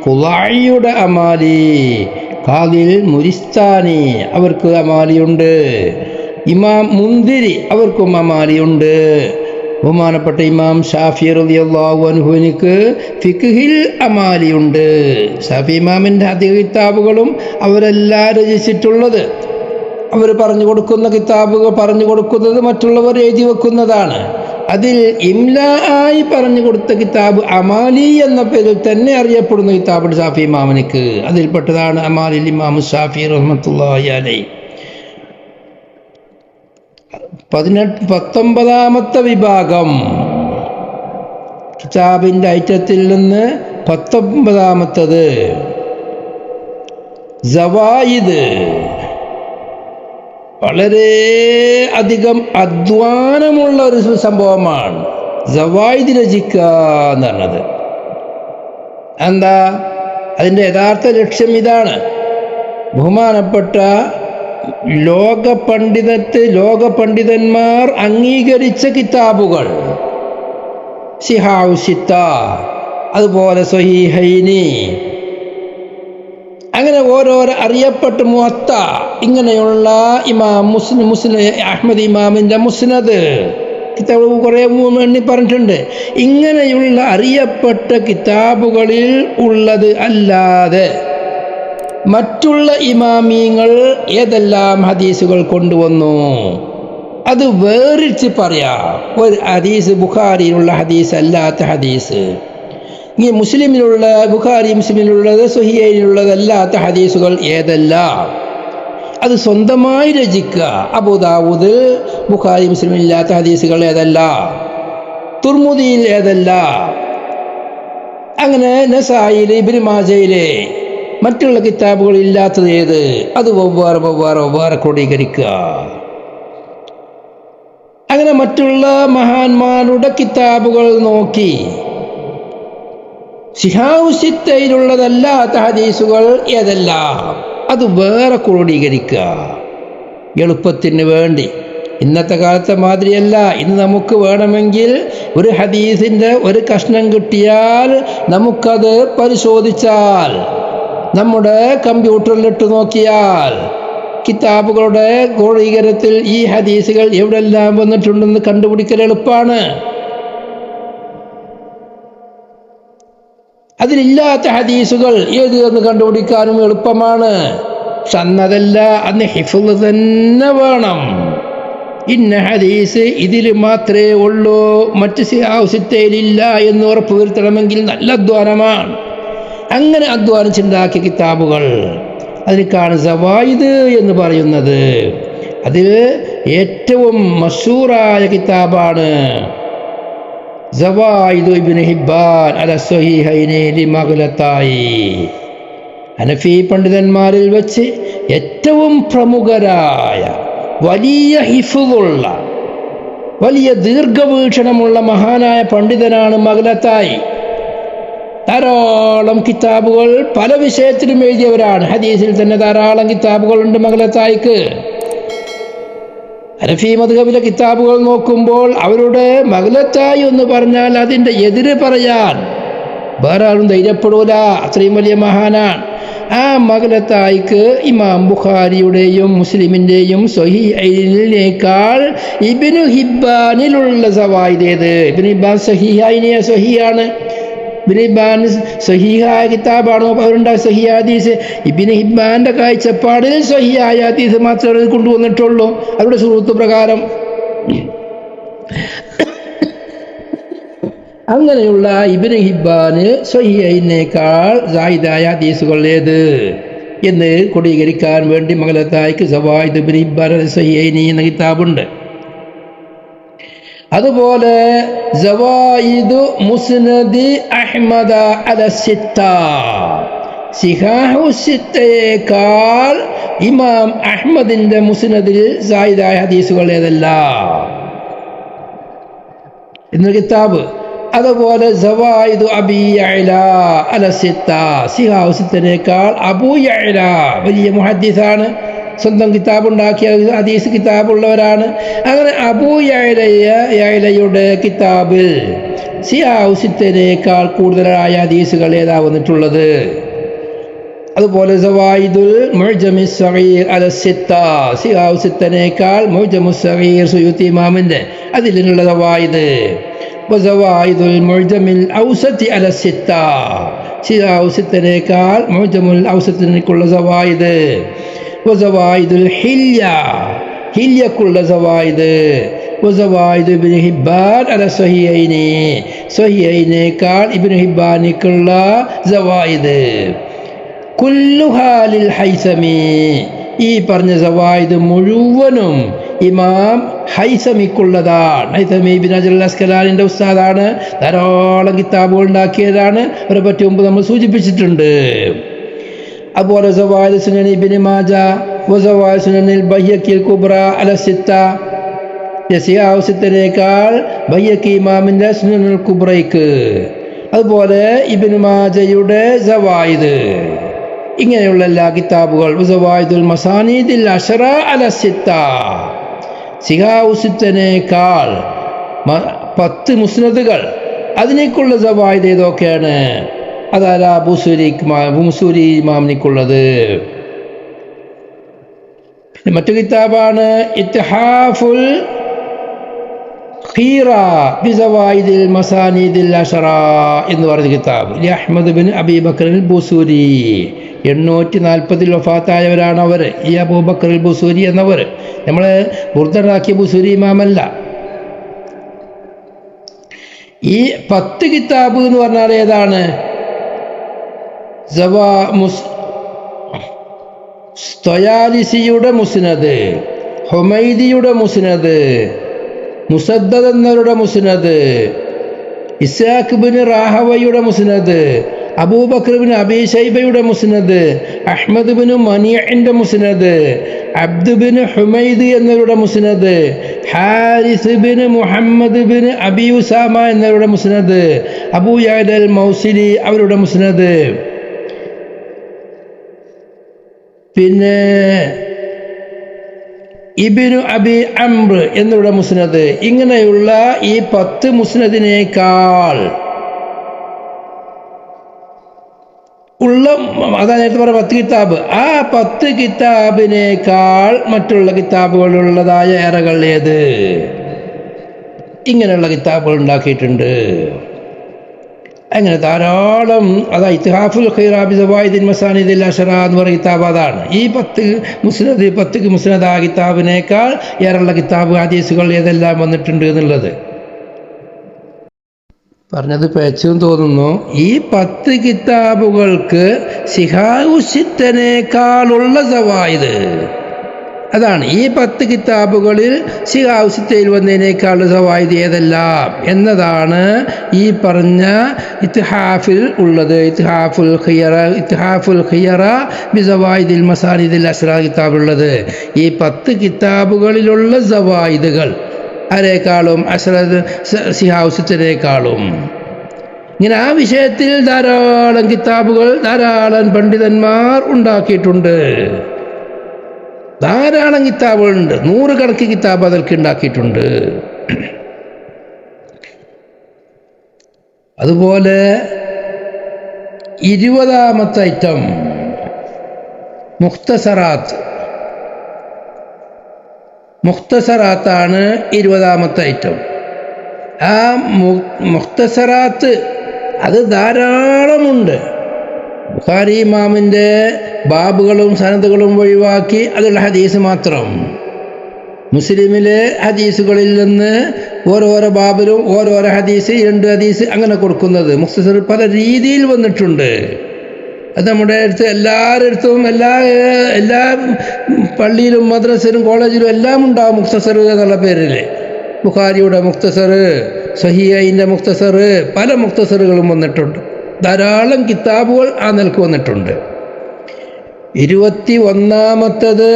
ഖുളായിയുടെ അമാലി, ഖാദിൽ മുരിസ്താനി അവർക്ക് അമാലിയുണ്ട്. ഇമാം മുന്തിരി അവർക്കും അമാലിയുണ്ട്. ബഹുമാനപ്പെട്ട ഇമാം ഷാഫി റളിയല്ലാഹു അൻഹുവിനിക്ക് ഫിഖ്ഹിൽ അമാലിയുണ്ട്. ഷാഫി ഇമാമിൻ്റെ അധിക കിതാബുകളും അവരെല്ലാം രചിച്ചിട്ടുള്ളത്. അവർ പറഞ്ഞു കൊടുക്കുന്ന കിതാബുകൾ പറഞ്ഞു കൊടുക്കുന്നത് മറ്റുള്ളവർ എഴുതി വെക്കുന്നതാണ്. അതിൽ ഇംലാ ആയി പറഞ്ഞു കൊടുത്ത കിതാബ് അമാലി എന്ന പേരിൽ തന്നെ അറിയപ്പെടുന്ന കിതാബ് ഷാഫി ഇമാമിനിക്ക്. അതിൽപ്പെട്ടതാണ് അമാലിൽ ഇമാം ഷാഫി റഹ്മത്തുള്ളാഹി അലൈഹി. 19ാമത്തെ വിഭാഗം കിതാബിൻ്റെ ഐറ്റത്തിൽ നിന്ന് 19ാമത്തത് സവായിദ്. വളരെ അധികം അധ്വാനമുള്ള ഒരു സംഭവമാണ് സവായിദ് രചിക്കുക എന്ന് പറഞ്ഞത്. എന്താ അതിൻ്റെ യഥാർത്ഥ ലക്ഷ്യം? ഇതാണ്: ബഹുമാനപ്പെട്ട ലോക പണ്ഡിതന്മാർ അംഗീകരിച്ച കിതാബുകൾ, സിഹാഉ സിത്ത, അതുപോലെ സ്വഹീഹൈനി, അങ്ങനെ ഓരോരോ അറിയപ്പെട്ട മുഅത്ത, ഇങ്ങനെയുള്ള ഇമാം മുസ്ലിം അഹ്മദ് ഇമാമിൻ്റെ മുസ്നദ് കിതാബ് കുറേ എണ്ണി പറഞ്ഞിട്ടുണ്ട്. ഇങ്ങനെയുള്ള അറിയപ്പെട്ട കിതാബുകളിൽ ഉള്ളത് അല്ലാതെ മറ്റുള്ള ഇമാമിയങ്ങൾ ഏതെല്ലാം ഹദീസുകൾ കൊണ്ടുവന്നു അത് വേറിച്ച് പറയാം. ഒരു ഹദീസ് ബുഖാരിയിലുള്ള ഹദീസ് അല്ലാത്ത ഹദീസ്, ഇനി മുസ്ലിമിലുള്ള ബുഖാരി മുസ്ലിമിലുള്ളത് സ്വഹീഹിലുള്ളതല്ലാത്ത ഹദീസുകൾ ഏതെല്ലാം അത് സ്വന്തമായി രചിക്കുക. അബൂദാവൂദ് ബുഖാരി മുസ്ലിമില്ലാത്ത ഹദീസുകൾ ഏതെല്ലാം, തുർമുദിയിൽ ഏതെല്ലാം, അങ്ങനെ നസായിലെ ഇബ്നു മാജയിലെ മറ്റുള്ള കിതാബുകൾ ഇല്ലാത്തത് ഏത്, അത് വെവ്വേറെ ക്രോഡീകരിക്കുക. അങ്ങനെ മറ്റുള്ള മഹാന്മാരുടെ കിതാബുകൾ നോക്കി സിഹാഉ സിത്തയിലുള്ളതല്ലാത്ത ഹദീസുകൾ ഏതെല്ലാം അത് വേറെ ക്രോഡീകരിക്കുക. എളുപ്പത്തിന് വേണ്ടി. ഇന്നത്തെ കാലത്തെ മാതിരിയല്ല. ഇന്ന് നമുക്ക് വേണമെങ്കിൽ ഒരു ഹദീസിൻ്റെ ഒരു കഷ്ണം കിട്ടിയാൽ നമുക്കത് പരിശോധിച്ചാൽ, നമ്മുടെ കമ്പ്യൂട്ടറിലിട്ട് നോക്കിയാൽ കിതാബുകളുടെ ക്രോഡീകരണത്തിൽ ഈ ഹദീസുകൾ എവിടെല്ലാം വന്നിട്ടുണ്ടെന്ന് കണ്ടുപിടിക്കൽ എളുപ്പമാണ്. അതിലില്ലാത്ത ഹദീസുകൾ ഏത് എന്ന് കണ്ടുപിടിക്കാനും എളുപ്പമാണ്. പക്ഷെ അന്നതല്ല, അന്ന് ഹിഫ്ള് തന്നെ വേണം. ഇന്ന ഹദീസ് ഇതിൽ മാത്രമേ ഉള്ളൂ, മറ്റ് സിത്തയിലില്ല എന്ന് ഉറപ്പ് വരുത്തണമെങ്കിൽ നല്ല അധ്വാനമാണ്. അങ്ങനെ അധ്വാനിച്ചുണ്ടാക്കിയ കിതാബുകൾ, അതിലേക്കാണ് സവായിദ് എന്ന് പറയുന്നത്. അതിൽ ഏറ്റവും മശൂറായ കിതാബാണ് സവായിദു ഇബ്നു ഹിബ്ബാൻ അല സ്വഹീഹൈനി ലിമഗ്ലത്തായി. ഹനഫി പണ്ഡിതന്മാരിൽ വെച്ച് ഏറ്റവും പ്രമുഖരായ, വലിയ ഹിഫ്ളുള്ള, വലിയ ദീർഘവീക്ഷണമുള്ള മഹാനായ പണ്ഡിതനാണ് മഗ്ലത്തായി. ധാരാളം കിതാബുകൾ പല വിഷയത്തിലും എഴുതിയവരാണ്. ഹദീസിൽ തന്നെ ധാരാളം കിതാബുകളുണ്ട് മഗ്ലത്തായിക്ക്. ഹനഫി മദ്ഹബിലെ കിതാബുകൾ നോക്കുമ്പോൾ അവരുടെ മഗ്ലത്തായി എന്ന് പറഞ്ഞാൽ അതിൻ്റെ എതിര് പറയാൻ വേറെ ആളും ധൈര്യപ്പെടൂല. അത്രയും വലിയ മഹാനാണ്. ആ മഗ്ലത്തായിക്ക് ഇമാം ബുഖാരിയുടെയും മുസ്ലിമിൻ്റെയും സ്വഹീഹൈനിനേക്കാൾ ഇബ്നു ഹിബ്ബാനിലുള്ള സവായിദ് ഏത്? ഇബ്നു ഹിബ്ബാൻ സ്വഹീഹൈനിയ സ്വഹീഹാണ്. ഇബ്നു ഹിബ്ബാൻ സ്വഹീഹായ കിതാബാണോ അവരുണ്ടായ സ്വഹീഹ ഹദീസ്? ഇബ്നു ഹിബ്ബാൻ്റെ കാഴ്ചപ്പാടിൽ സ്വഹീഹായ ഹദീസ് മാത്രമേ കൊണ്ടുവന്നിട്ടുള്ളൂ അവരുടെ സുഹൃത്ത് പ്രകാരം. അങ്ങനെയുള്ള ഇബ്നു ഹിബ്ബാന് സ്വഹീഹൈനേക്കാൾ സായിദായ ഹദീസുകൾ ഏത് എന്ന് ക്രോഡീകരിക്കാൻ വേണ്ടി മഗ്ലത്തായിക്ക് സവായിദ് ഇബ്നു ഹിബ്ബാൻ സ്വഹീഹൈനി എന്ന കിതാബുണ്ട്. അതുപോലെ സവായിദു മുസ്നദി അഹ്മദ അല സിത്ത, സിഹാഉ സിത്തയേക്കാൾ ഇമാം അഹ്മദിൻ്റെ മുസ്നദിൽ സായിദായ ഹദീസുകൾ ഏതെല്ലാം എന്നൊരു കിതാബ്. അതുപോലെ സവായിദു അബീ യഅ്ല അല സിത്ത, സിഹാഉ സിത്തയേക്കാൾ അബൂ യഅ്ല വലിയ മുഹദ്ദിസാണ്, സ്വന്തം കിതാബുണ്ടാക്കിയ ഹദീസ് കിതാബുള്ളവരാണ്. അങ്ങനെ അബൂ യഅ്ലയുടെ കിതാബിൽ സിഹാഉ സിത്തയേക്കാൾ കൂടുതലായ ഹദീസുകൾ ഏതാ വന്നിട്ടുള്ളത്? അതുപോലെ സവായിദുൽ മുഅ്ജമിസ് സഗീർ അല സിത്ത, സിഹാഉ സിത്തയേക്കാൾ മുഅ്ജമുസ് സഗീർ സുയൂത്തി ഇമാമിൻ്റെ അതിലുള്ള സവായിദ്. വസവായിദുൽ മുഅ്ജമിൽ ഔസതി അല സിത്ത, സിഹാഉ സിത്തയേക്കാൾ മുഅ്ജമുൽ ഔസത്തിനുള്ള സവായിദ്. വസവായിദുൽ ഹില്യ, ഹില്യക്കുള്ള സവായിദ്, വസവായിദ് ഇബ്നു ഹിബ്ബാൻ അല സ്വഹീഹൈനി, സ്വഹീഹൈനേക്കാൾ ഇബ്നു ഹിബ്ബാനിക്കുള്ള സവായിദ്. കുല്ലുഹാ ലിൽ ഹൈസമി, ഈ പറഞ്ഞ സവായിദ് മുഴുവനും ഇമാം ഹൈസമിക്കുള്ളതാണ്. ഹൈസമി ഇബ്നു ഹജർ അസ്കലാനിൻ്റെ ഉസ്താദാണ്, ധാരാളം കിതാബുകൾ ഉണ്ടാക്കിയതാണ്, അവരെ പറ്റി മുമ്പ് നമ്മൾ സൂചിപ്പിച്ചിട്ടുണ്ട്. അതുപോലെ സവായിദ് സുനൻ ഇബ്നു മാജ, വസവായിദ് സുനനിൽ ബൈഹഖിൽ കുബ്ര അല സിത്ത, സിഹാഉ സിത്തനേക്കാൾ ബൈഹഖി ഇമാമിൻ്റെ സുനനുൽ കുബ്രയ്ക്ക്. അതുപോലെ ഇബ്നു മാജയുടെ സവായിദ്, ഇങ്ങനെയുള്ള എല്ലാ കിതാബുകൾ. വസവായിദുൽ മസാനീദിൽ അശറ അല സിത്ത, സിഹാഉ സിത്തനേക്കാൾ 10 മുസ്നദുകൾ, അതിനേക്കുള്ള സവായിദ് ഏതൊക്കെയാണ്? അതല്ല ബുസൂരി ഇമാമിനിക്കുള്ളത്. മറ്റു കിതാബാണ് ഇത്ഹാഫുൽ ഖീറ ബിസവായിദിൽ മസാനീദിൽ അശറ എന്ന് പറയുന്ന കിതാബ്. അഹ്മദ് ബിൻ അബീ ബക്കർ ബുസൂരി 840 വഫാത്തായവരാണ് അവർ. ഈ അബൂബക്കർ ബുസൂരി എന്നവർ നമ്മൾ ബുർദറാക്കിയ ബുസൂരി ഇമാമല്ല. ഈ 10 കിതാബ് എന്ന് പറഞ്ഞാൽ ഏതാണ്? സ്തയാലിസിയുടെ മുസ്നദ്, ഹുമൈദിയുടെ മുസ്നദ്, മുസദ്ദദ് എന്നവരുടെ മുസ്നദ്, ഇസ്ഹാഖ് ബിൻ റാഹവയുടെ മുസ്നദ്, അബൂബക്കർ ബിൻ അബീ ശൈബയുടെ മുസ്നദ്, അഹ്മദ് ബിൻ മനീഇന്റെ മുസ്നദ്, അബ്ദ് ബിൻ ഹുമൈദ് എന്നവരുടെ മുസ്നദ്, Harith bin Muhammad bin Abi Usama എന്നവരുടെ മുസ്നദ്, അബൂ യഅദ അൽ മൗസിലി അവരുടെ മുസ്നദ്, പിന്നെ ഇബ്നു അബി അംർ എന്നിവരുടെ മുസ്നദ്. ഇങ്ങനെയുള്ള ഈ 10 മുസ്നദിനേക്കാൾ ഉള്ള, അതാണ് നേരത്തെ പറഞ്ഞ 10 കിതാബ്, ആ 10 കിതാബിനേക്കാൾ മറ്റുള്ള കിതാബുകളുള്ളതായ ഏറകൾ ഏത്? ഇങ്ങനെയുള്ള കിതാബുകൾ ഉണ്ടാക്കിയിട്ടുണ്ട്. അങ്ങനെ ധാരാളം. അതാ ഇത്ഹാഫുൽ ഖൈറ ബിസവായിദിൽ മസാനിദിൽ അശറ എന്ന് പറയുന്ന കിതാബ് അതാണ്. ഈ 10 മുസ്നദ് ആ കിതാബിനേക്കാൾ ഏറെയുള്ള കിതാബ് ഹദീസുകൾ ഏതെല്ലാം വന്നിട്ടുണ്ട് എന്നുള്ളത് പറഞ്ഞത് പേച്ചെന്ന് തോന്നുന്നു. ഈ 10 കിതാബുകൾക്ക് സിഹാഉ സിത്തനേക്കാളുള്ള സവായിദ് അതാണ്. ഈ 10 കിതാബുകളിൽ സിഹാഉ സിത്തയിൽ വന്നതിനേക്കാളുള്ള സവായിദ് ഏതെല്ലാം എന്നതാണ് ഈ പറഞ്ഞ ഇത്ഹാഫിൽ ഉള്ളത്. ഇത്ഹാഫുൽ ഖിയറ ബിസവായിദിൽ മസാനിദിൽ അസ്റാ കിതാബുള്ളത്. ഈ 10 കിതാബുകളിലുള്ള സവായിദുകൾ ആരേക്കാളും സിഹാഉ സിത്തനേക്കാളും. ഇങ്ങനെ ആ വിഷയത്തിൽ ധാരാളം കിതാബുകൾ, ധാരാളം പണ്ഡിതന്മാർ ഉണ്ടാക്കിയിട്ടുണ്ട്. ധാരാളം കിതാബുകളുണ്ട്, 100 കണക്കിന് കിതാബ് അതിൽക്ക് ഉണ്ടാക്കിയിട്ടുണ്ട്. അതുപോലെ 20ാമത്തെ ഐറ്റം മുഖ്തസറാത്താണ് 20ാമത്തെ ഐറ്റം. ആ മുഖ്തസറാത്ത് അത് ധാരാളമുണ്ട്. ബുഖാരി ഇമാമിൻ്റെ ബാബുകളും സനദുകളും ഒഴിവാക്കി അതിലുള്ള ഹദീസ് മാത്രം. മുസ്ലിമിലെ ഹദീസുകളിൽ നിന്ന് ഓരോരോ ബാബിലും ഓരോരോ ഹദീസ്, 2 ഹദീസ് അങ്ങനെ കൊടുക്കുന്നത് മുഖ്തസർ പല രീതിയിൽ വന്നിട്ടുണ്ട്. അത് നമ്മുടെ അടുത്ത് എല്ലാവരുടെ എല്ലാ പള്ളിയിലും മദ്രസയിലും കോളേജിലും എല്ലാം ഉണ്ടാവും മുഖ്തസർ എന്നുള്ള പേരിൽ. ബുഖാരിയുടെ മുഖ്തസർ, സഹീഹൈൻ്റെ മുഖ്തസർ, പല മുഖ്തസറുകളും വന്നിട്ടുണ്ട്. ധാരാളം കിതാബുകൾ ആ നിലക്ക് വന്നിട്ടുണ്ട്. 21ാമത്തേത്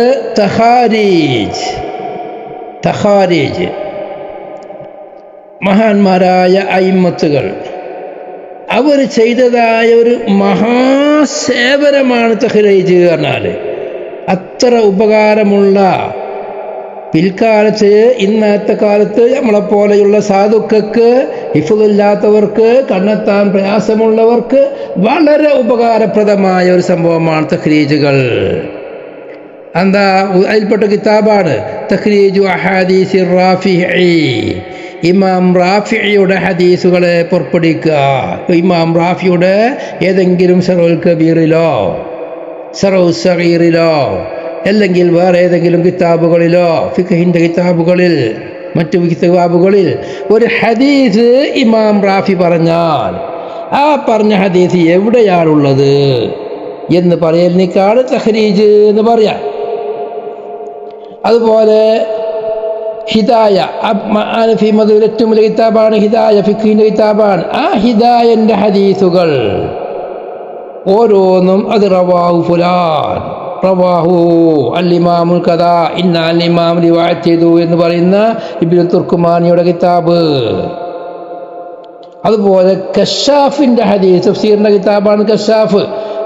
തഖാരീജ്. മഹാന്മാരായ അയിമ്മത്തുകൾ അവർ ചെയ്തതായ ഒരു മഹാസേവനമാണ് തഖ്രീജ് പറഞ്ഞാൽ. അത്ര ഉപകാരമുള്ള, പിൽക്കാലത്ത് ഇന്നത്തെ കാലത്ത് നമ്മളെപ്പോലെയുള്ള സാധുക്കൾക്ക്, ഹിഫ്ളില്ലാത്തവർക്ക്, കണ്ണെത്താൻ പ്രയാസമുള്ളവർക്ക് വളരെ ഉപകാരപ്രദമായ ഒരു സംഭവമാണ് തഖ്രീജുകൾ. എന്താ അതിൽപ്പെട്ട കിതാബാണ് തഖ്രീജു അഹാദീസി റാഫിഈ. ഇമാം റാഫിഈയുടെ ഹദീസുകളെ പുറപ്പെടുവിക്കുക. ഇമാം റാഫിയുടെ ഏതെങ്കിലും സറഉൽ കബീറിലോ സറഉ സഗീറിലോ അല്ലെങ്കിൽ വേറെ ഏതെങ്കിലും കിതാബുകളിലോ ഫിഖഹിൻ്റെ കിതാബുകളിൽ മറ്റു കിതാബുകളിൽ ഒരു ഹദീസ് ഇമാം റാഫി പറഞ്ഞാൽ ആ പറഞ്ഞ ഹദീസ് എവിടെയാണുള്ളത് എന്ന് പറയലിനേക്കാൾ തഖ്രീജ് എന്ന് പറയാം. അതുപോലെ ഹിദായ ഫി മദ്ഹബിൽ ഏറ്റവും വലിയ കിതാബാണ് ഹിദായ, ഫിഖഹിൻ്റെ കിതാബാണ്. ആ ഹിദായൻ്റെ ഹദീസുകൾ ഓരോന്നും അത് റവാഹു ഫുലാൻ, റവാഹു അൽ ഇമാമുൽ കദാ, ഇന്ന അൽ ഇമാം റിവായത്ത് ചെയ്തു എന്ന് പറയുന്ന ഇബ്നു തുർക്കുമാനിയുടെ കിതാബ്. അതുപോലെ കശാഫിൻ്റെ ഹദീസ്, തഫ്സീറിൻ്റെ കിതാബാണ് കശാഫ്.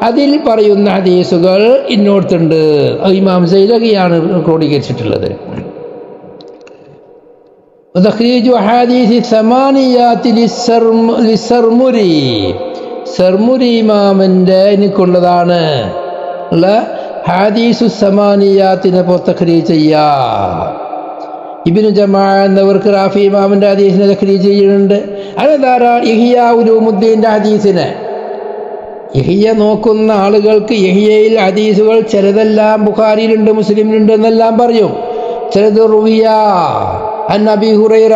അതിൽ പറയുന്ന ഹദീസുകൾ ഇന്നോടത്തുണ്ട്. ഇമാം സൈലഖിയാണ് ക്രോഡീകരിച്ചിട്ടുള്ളത്. തഖ്രീജു അഹാദീസ് സമാനിയാത്തി ലിസ്സർമുരി, സർമുരി ഇമാമിൻ്റെ എനിക്കുള്ളതാണ് ഹദീസു സമാനിയാത്തിനെ തഖ്രീജ് ചെയ്യാം. ഇബ്നു ജമാ എന്നവർക്ക് റാഫി ഇമാമിൻ്റെ ഹദീസിനെ തഖ്രീജ് ചെയ്യുന്നുണ്ട്. അത് ധാരാളം ഇഹ്യാ ഉലൂമുദ്ദീൻ്റെ ഹദീസിനെ, ഇഹ്യ നോക്കുന്ന ആളുകൾക്ക് ഇഹ്യയിൽ ഹദീസുകൾ ചിലതെല്ലാം ബുഖാരിയിലുണ്ട്, മുസ്ലിമിലുണ്ട് എന്നെല്ലാം പറയും. ചിലത് റുവിയ അൻ അബീ ഹുറൈറ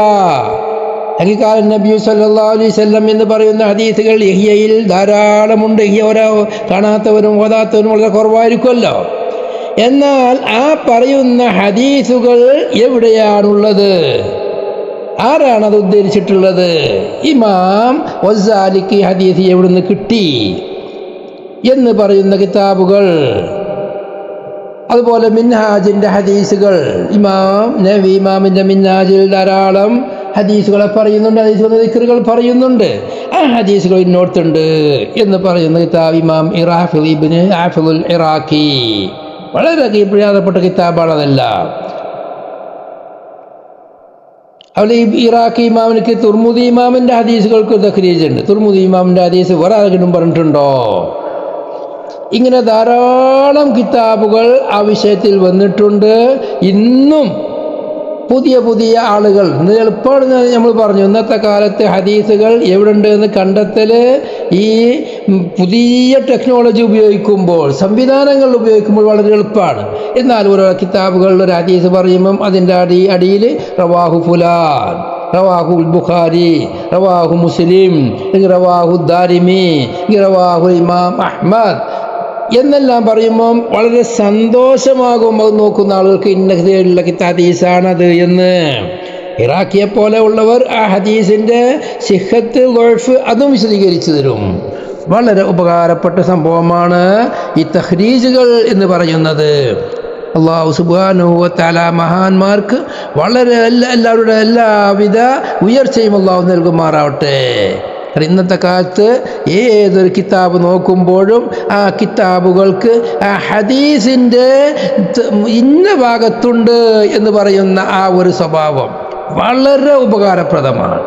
അല്ലെങ്കിൽ നബി സല്ലല്ലാഹു അലൈഹി വസല്ലം എന്ന് പറയുന്ന ഹദീസുകൾ ഇഹ്യയിൽ ധാരാളമുണ്ട്. ഇഹ്യ ഓരോ കാണാത്തവരും ഓതാത്തവരും വളരെ കുറവായിരിക്കുമല്ലോ. എന്നാൽ ആ പറയുന്ന ഹദീസുകൾ എവിടെയാണുള്ളത്, ആരാണത് ഉദ്ധരിച്ചിട്ടുള്ളത്, ഇമാം വസാലിക്ക് ഹദീസ് എവിടുന്ന് കിട്ടി എന്ന് പറയുന്ന കിതാബുകൾ. അതുപോലെ മിൻഹാജിൻ്റെ ഹദീസുകൾ, ഇമാം നവവി ഇമാമിൻ്റെ മിൻഹാജിൽ ധാരാളം ഹദീസുകളെ പറയുന്നുണ്ട്, ഹദീസുകളുടെ ദിക്റുകൾ പറയുന്നുണ്ട്. ആ ഹദീസുകൾ ഇന്നോടത്തുണ്ട് എന്ന് പറയുന്ന കിതാബ് ഇമാം ഇബ്നു ഹാഫിളുൽ ഇറാഖി, വളരെ പ്രധാനപ്പെട്ട കിതാബാണ് അതെല്ലാം. അവിടെ ഈ ഇറാഖി ഇമാമിന് തുർമുദി ഇമാമിൻ്റെ ഹദീസുകൾക്ക് തഖ്രീജ് ഉണ്ട്. തുർമുദി ഇമാമിൻ്റെ ഹദീസ് വേറെ ആരെങ്കിലും പറഞ്ഞിട്ടുണ്ടോ? ഇങ്ങനെ ധാരാളം കിതാബുകൾ ആ വിഷയത്തിൽ വന്നിട്ടുണ്ട്. ഇന്നും പുതിയ പുതിയ ആളുകൾ, ഇന്ന് എളുപ്പമാണ് നമ്മൾ പറഞ്ഞു, ഇന്നത്തെ കാലത്ത് ഹദീസുകൾ എവിടെ ഉണ്ട് എന്ന് കണ്ടെത്തൽ ഈ പുതിയ ടെക്നോളജി ഉപയോഗിക്കുമ്പോൾ, സംവിധാനങ്ങൾ ഉപയോഗിക്കുമ്പോൾ വളരെ എളുപ്പമാണ്. എന്നാൽ ഓരോ കിതാബുകളിൽ ഒരു ഹദീസ് പറയുമ്പം അതിൻ്റെ അടിയിൽ റവാഹു ഫുലാൻ, റവാഹു ബുഖാരി, റവാഹു മുസ്ലിം, റവാഹു ദാരിമി, റവാഹു ഇമാം അഹ്മദ് എന്നെല്ലാം പറയുമ്പം വളരെ സന്തോഷമാകും അത് നോക്കുന്ന ആളുകൾക്ക്. ഇന്ന ഹദീസാണത് എന്ന് ഇറാഖിയെ പോലെ ഉള്ളവർ ആ ഹദീസിൻ്റെ സിഹത്ത് ദുഅഫ് അതും വിശദീകരിച്ചു തരും. വളരെ ഉപകാരപ്പെട്ട സംഭവമാണ് ഈ തഖ്രീജുകൾ എന്ന് പറയുന്നത്. അല്ലാഹു സുബ്ഹാനഹു വ തആല മഹാന്മാർക്ക് വളരെ എല്ലാവരുടെ എല്ലാവിധ ഉയർച്ചയും അല്ലാഹു നൽകുമാറാവട്ടെ. ഇന്നത്തെ കാലത്ത് ഏതൊരു കിതാബ് നോക്കുമ്പോഴും ആ കിതാബുകൾക്ക് ആ ഹദീസിൻ്റെ ഇന്ന ഭാഗത്തുണ്ട് എന്ന് പറയുന്ന ആ ഒരു സ്വഭാവം വളരെ ഉപകാരപ്രദമാണ്.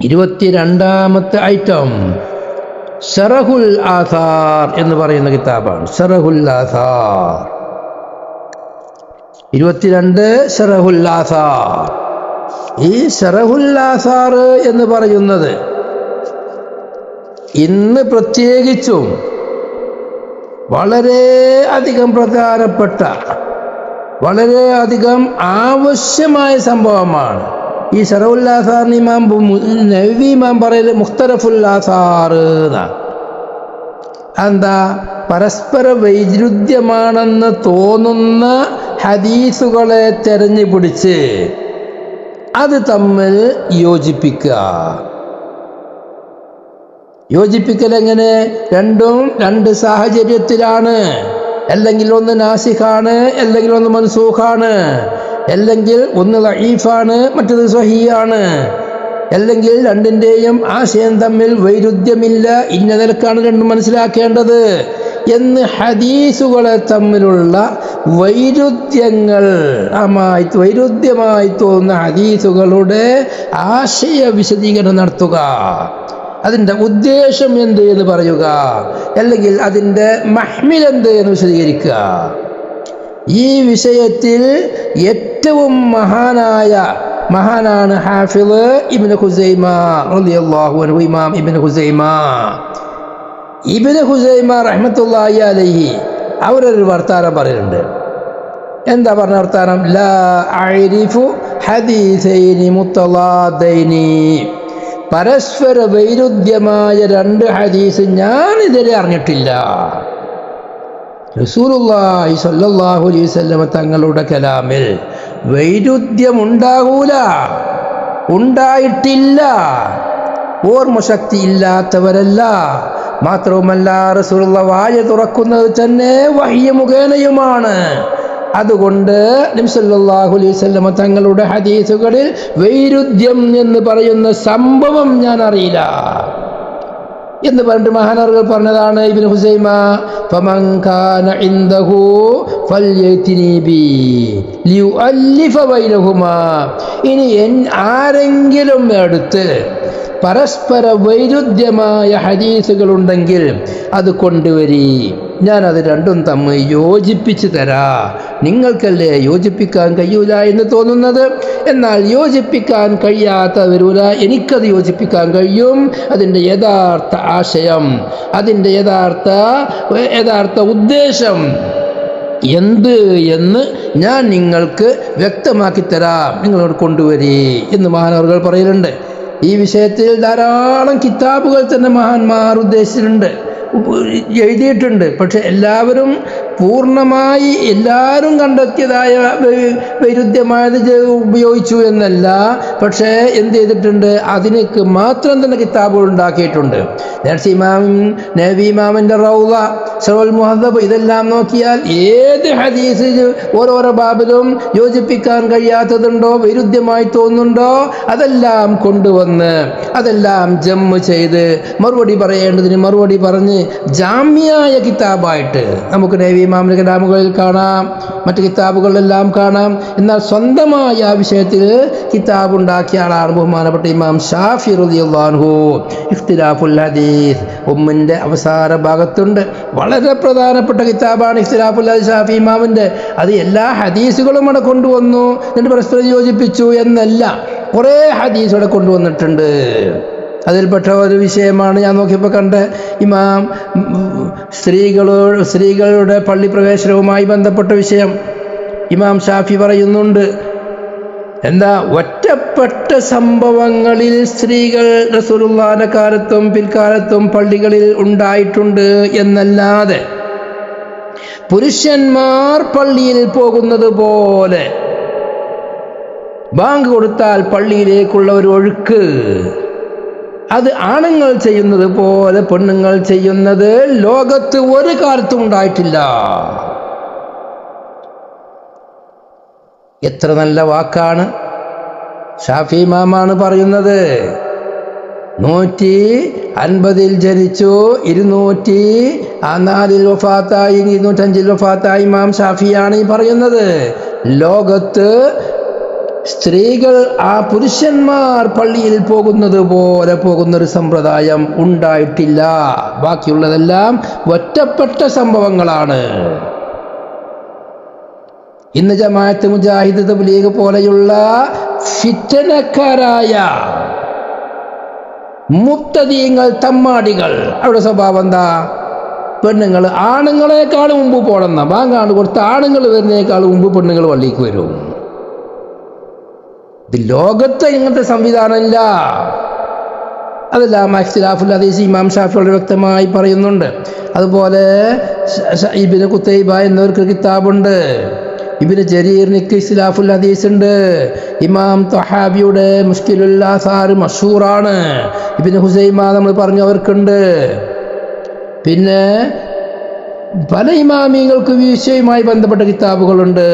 22ാമത്തെ ഐറ്റം ശറഹുൽ ആസാർ എന്ന് പറയുന്ന കിതാബാണ്. ശറഹുൽ ആസാർ 22 ശറഹുൽ ആസാർ. ഈ ശറഹുൽ ആസാർ എന്ന് പറയുന്നത് ഇന്ന് പ്രത്യേകിച്ചും വളരെ അധികം പ്രധാനപ്പെട്ട, വളരെ അധികം ആവശ്യമായ സംഭവമാണ്. ഈ ശറഹുൽ ആസാർ ഇമാം നവവി ഇമാം പറയൽ മുഖ്തലഫുൽ ആസാർ എന്നാണ്. എന്താ? പരസ്പര വൈരുദ്ധ്യമാണെന്ന് തോന്നുന്ന ഹദീസുകളെ തെരഞ്ഞു പിടിച്ച് അത് തമ്മിൽ യോജിപ്പിക്കുക. യോജിപ്പിക്കൽ എങ്ങനെ? രണ്ടും രണ്ട് സാഹചര്യത്തിലാണ്. അല്ലെങ്കിൽ ഒന്ന് നാസിഖാണ്, അല്ലെങ്കിൽ ഒന്ന് മൻസൂഖാണ്, അല്ലെങ്കിൽ ഒന്ന് ദഈഫാണ്, മറ്റത് സ്വഹീഹാണ്, അല്ലെങ്കിൽ രണ്ടിൻ്റെയും ആശയം തമ്മിൽ വൈരുദ്ധ്യമില്ല, ഇന്ന നിലക്കാണ് രണ്ടും മനസ്സിലാക്കേണ്ടത് എന്ന് ഹദീസുകളെ തമ്മിലുള്ള വൈരുദ്ധ്യമായി തോന്നുന്ന ഹദീസുകളുടെ ആശയ വിശദീകരണം നടത്തുക. അതിൻ്റെ ഉദ്ദേശം എന്ത് എന്ന് പറയുക, അല്ലെങ്കിൽ അതിൻ്റെ മഹ്മിൽ എന്ത് എന്ന് വിശദീകരിക്കുക. ഈ വിഷയത്തിൽ ഏറ്റവും മഹാനാണ് ഹാഫിള് ഇബ്നു ഖുസൈമ റളിയല്ലാഹു അൻഹു. ഇമാം ഇബ്നു ഖുസൈമ റഹ്മത്തുള്ളാഹി അലൈഹി അവരൊരു വർത്താനം പറയുന്നുണ്ട്. എന്താ പറഞ്ഞ വർത്താനം? ലാ അഅരിഫു ഹദീസൈനി മുത്തളാദൈനി, പരസ്പര വൈരുദ്ധ്യമായ രണ്ട് ഹദീസ് ഞാൻ ഇതുവരെ അറിഞ്ഞിട്ടില്ല. റസൂലുള്ളാഹി സ്വല്ലല്ലാഹു അലൈഹി വസല്ലം തങ്ങളുടെ കലാമിൽ വൈരുദ്ധ്യം ഉണ്ടാകൂല, ഉണ്ടായിട്ടില്ല. ഓർമ്മശക്തി ഇല്ലാത്തവരല്ല. മാത്രവുമല്ല റസൂലുള്ളാഹി വായ തുറക്കുന്നത് തന്നെ വഹ്യ് മുഖേനയുമാണ്. അതുകൊണ്ട് നബി സല്ലല്ലാഹു അലൈഹി വസല്ലം തങ്ങളുടെ ഹദീസുകളിൽ വൈരുദ്ധ്യം എന്ന് പറയുന്ന സംഭവം ഞാൻ അറിയില്ല എന്ന് പറഞ്ഞിട്ട് മഹാനവറുകൾ പറഞ്ഞതാണ്. ഇബ്നു ഹുസൈമ ഫമൻ കാന ഇൻദഹു ഫൽയതിനി ബി ലിയുഅല്ലിഫ ബൈനഹുമാ, ഇനി ആരെങ്കിലും അടുത്ത് പരസ്പര വൈരുദ്ധ്യമായ ഹദീസുകളുണ്ടെങ്കിൽ അത് കൊണ്ടുവരി, ഞാനത് രണ്ടും തമ്മിൽ യോജിപ്പിച്ച് തരാ. നിങ്ങൾക്കല്ലേ യോജിപ്പിക്കാൻ കഴിയൂല എന്ന് തോന്നുന്നത്, എന്നാൽ യോജിപ്പിക്കാൻ കഴിയാത്തവരൂല, എനിക്കത് യോജിപ്പിക്കാൻ കഴിയും. അതിൻ്റെ യഥാർത്ഥ ആശയം, അതിൻ്റെ യഥാർത്ഥ ഉദ്ദേശം എന്ത് എന്ന് ഞാൻ നിങ്ങൾക്ക് വ്യക്തമാക്കി തരാം, നിങ്ങളോട് കൊണ്ടുവരി എന്ന് മഹാനവറുകൾ പറയലുണ്ട്. ഈ വിഷയത്തിൽ ധാരാളം കിതാബുകൾ തന്നെ മഹാന്മാർ ഉദ്ദേശിച്ചിട്ടുണ്ട്, എഴുതിയിട്ടുണ്ട്. പക്ഷെ എല്ലാവരും പൂർണ്ണമായി എല്ലാവരും കണ്ടെത്തിയതായ വൈരുദ്ധ്യമായത് ഉപയോഗിച്ചു എന്നല്ല. പക്ഷേ എന്ത് ചെയ്തിട്ടുണ്ട്, അതിനൊക്കെ മാത്രം തന്നെ കിതാബുകൾ ഉണ്ടാക്കിയിട്ടുണ്ട്. നബി ഇമാമിൻ്റെ റൗള, ശറഹുൽ മുഹദ്ദബ്, ഇതെല്ലാം നോക്കിയാൽ ഏത് ഹദീസ് ഓരോരോ ബാബിലും യോജിപ്പിക്കാൻ കഴിയാത്തതുണ്ടോ, വൈരുദ്ധ്യമായി തോന്നുന്നുണ്ടോ, അതെല്ലാം കൊണ്ടുവന്ന് അതെല്ലാം ജമ്മ് ചെയ്ത് മറുപടി പറയേണ്ടതിന് മറുപടി പറഞ്ഞ് ജാമ്യായ കിതാബായിട്ട് നമുക്ക് നബി ഇമാമിന്റെ കലാമുകളിൽ കാണാം, മറ്റ് കിതാബുകളിലെല്ലാം കാണാം. എന്നാൽ സ്വന്തമായ ആ വിഷയത്തിൽ കിതാബ് ഉണ്ടാക്കിയ ആളാണ് ബഹുമാനപ്പെട്ട ഇമാം ഷാഫി റളിയല്ലാഹു അൻഹു. ഇഖ്തിലാഫുൽ ഹദീസ് ഉമ്മിൻ്റെ അവസാന ഭാഗത്തുണ്ട്. വളരെ പ്രധാനപ്പെട്ട കിതാബാണ് ഇഖ്തിലാഫുൽ ഹദീസ് ഷാഫി ഇമാമിൻ്റെ. അത് എല്ലാ ഹദീസുകളും അവിടെ കൊണ്ടുവന്നു, എന്നിട്ട് പരസ്പരം യോജിപ്പിച്ചു എന്നല്ല, കുറേ ഹദീസ് അവിടെ കൊണ്ടുവന്നിട്ടുണ്ട്. അതിൽപ്പെട്ട ഒരു വിഷയമാണ് ഞാൻ നോക്കിയപ്പോൾ കണ്ട ഇമാം സ്ത്രീകളുടെ പള്ളി പ്രവേശനവുമായി ബന്ധപ്പെട്ട വിഷയം. ഇമാം ഷാഫി പറയുന്നുണ്ട്, എന്താ, ഒറ്റപ്പെട്ട സംഭവങ്ങളിൽ സ്ത്രീകൾ റസൂലുള്ളാഹിന്റെ കാലത്തും പിൽക്കാലത്തും പള്ളികളിൽ ഉണ്ടായിട്ടുണ്ട് എന്നല്ലാതെ പുരുഷന്മാർ പള്ളിയിൽ പോകുന്നത് പോലെ ബാങ്ക് കൊടുത്താൽ പള്ളിയിലേക്കുള്ള ഒരു ഒഴുക്ക്, അത് ആണുങ്ങൾ ചെയ്യുന്നത് പോലെ പെണ്ണുങ്ങൾ ചെയ്യുന്നത് ലോകത്ത് ഒരു കാലത്തും ഉണ്ടായിട്ടില്ല. എത്ര നല്ല വാക്കാണ്! ഷാഫി ഇമാമാണ് പറയുന്നത്. 150 ജനിച്ചു, 204 വഫാത്തായി, 205 വഫാത്തായി ഇമാം ഷാഫിയാണ് ഈ പറയുന്നത്. ലോകത്ത് സ്ത്രീകൾ ആ പുരുഷന്മാർ പള്ളിയിൽ പോകുന്നത് പോലെ പോകുന്നൊരു സമ്പ്രദായം ഉണ്ടായിട്ടില്ല. ബാക്കിയുള്ളതെല്ലാം ഒറ്റപ്പെട്ട സംഭവങ്ങളാണ്. ഇന്ന് ജമാഅത്ത് മുജാഹിദ് തബ്ലീഗ് പോലെയുള്ള ഫിത്നക്കാരായ മുബ്തദീങ്ങൾ, തമ്മാടികൾ, അവരുടെ സ്വഭാവം എന്താ? പെണ്ണുങ്ങൾ ആണുങ്ങളെക്കാളും മുമ്പ് പോകണം. ബാങ്കാണ് കൊടുത്ത ആണുങ്ങൾ വരുന്നതിനേക്കാളും മുമ്പ് പെണ്ണുങ്ങൾ പള്ളിക്ക് വരും. ഇത് ലോകത്ത് ഇങ്ങനത്തെ സംവിധാനമില്ല. അതെല്ലാം ഇഖ്തിലാഫുൽ ഹദീസ് ഇമാം ഷാഫി വളരെ വ്യക്തമായി പറയുന്നുണ്ട്. അതുപോലെ ഇബ്നു ഖുതൈബ എന്നവർക്ക് കിതാബുണ്ട്. ഇബ്നു ജരീറിനിക്ക് ഇഖ്തിലാഫുൽ ഹദീസ് ഉണ്ട്. ഇമാം തഹാബിയുടെ മുശ്കിലുൽ ആസാർ മഷൂറാണ്. ഇബ്നു ഹുസൈമ നമ്മൾ പറഞ്ഞവർക്കുണ്ട്. പിന്നെ പല ഇമാമികൾക്ക് വിഷയവുമായി ബന്ധപ്പെട്ട കിതാബുകളുണ്ട്.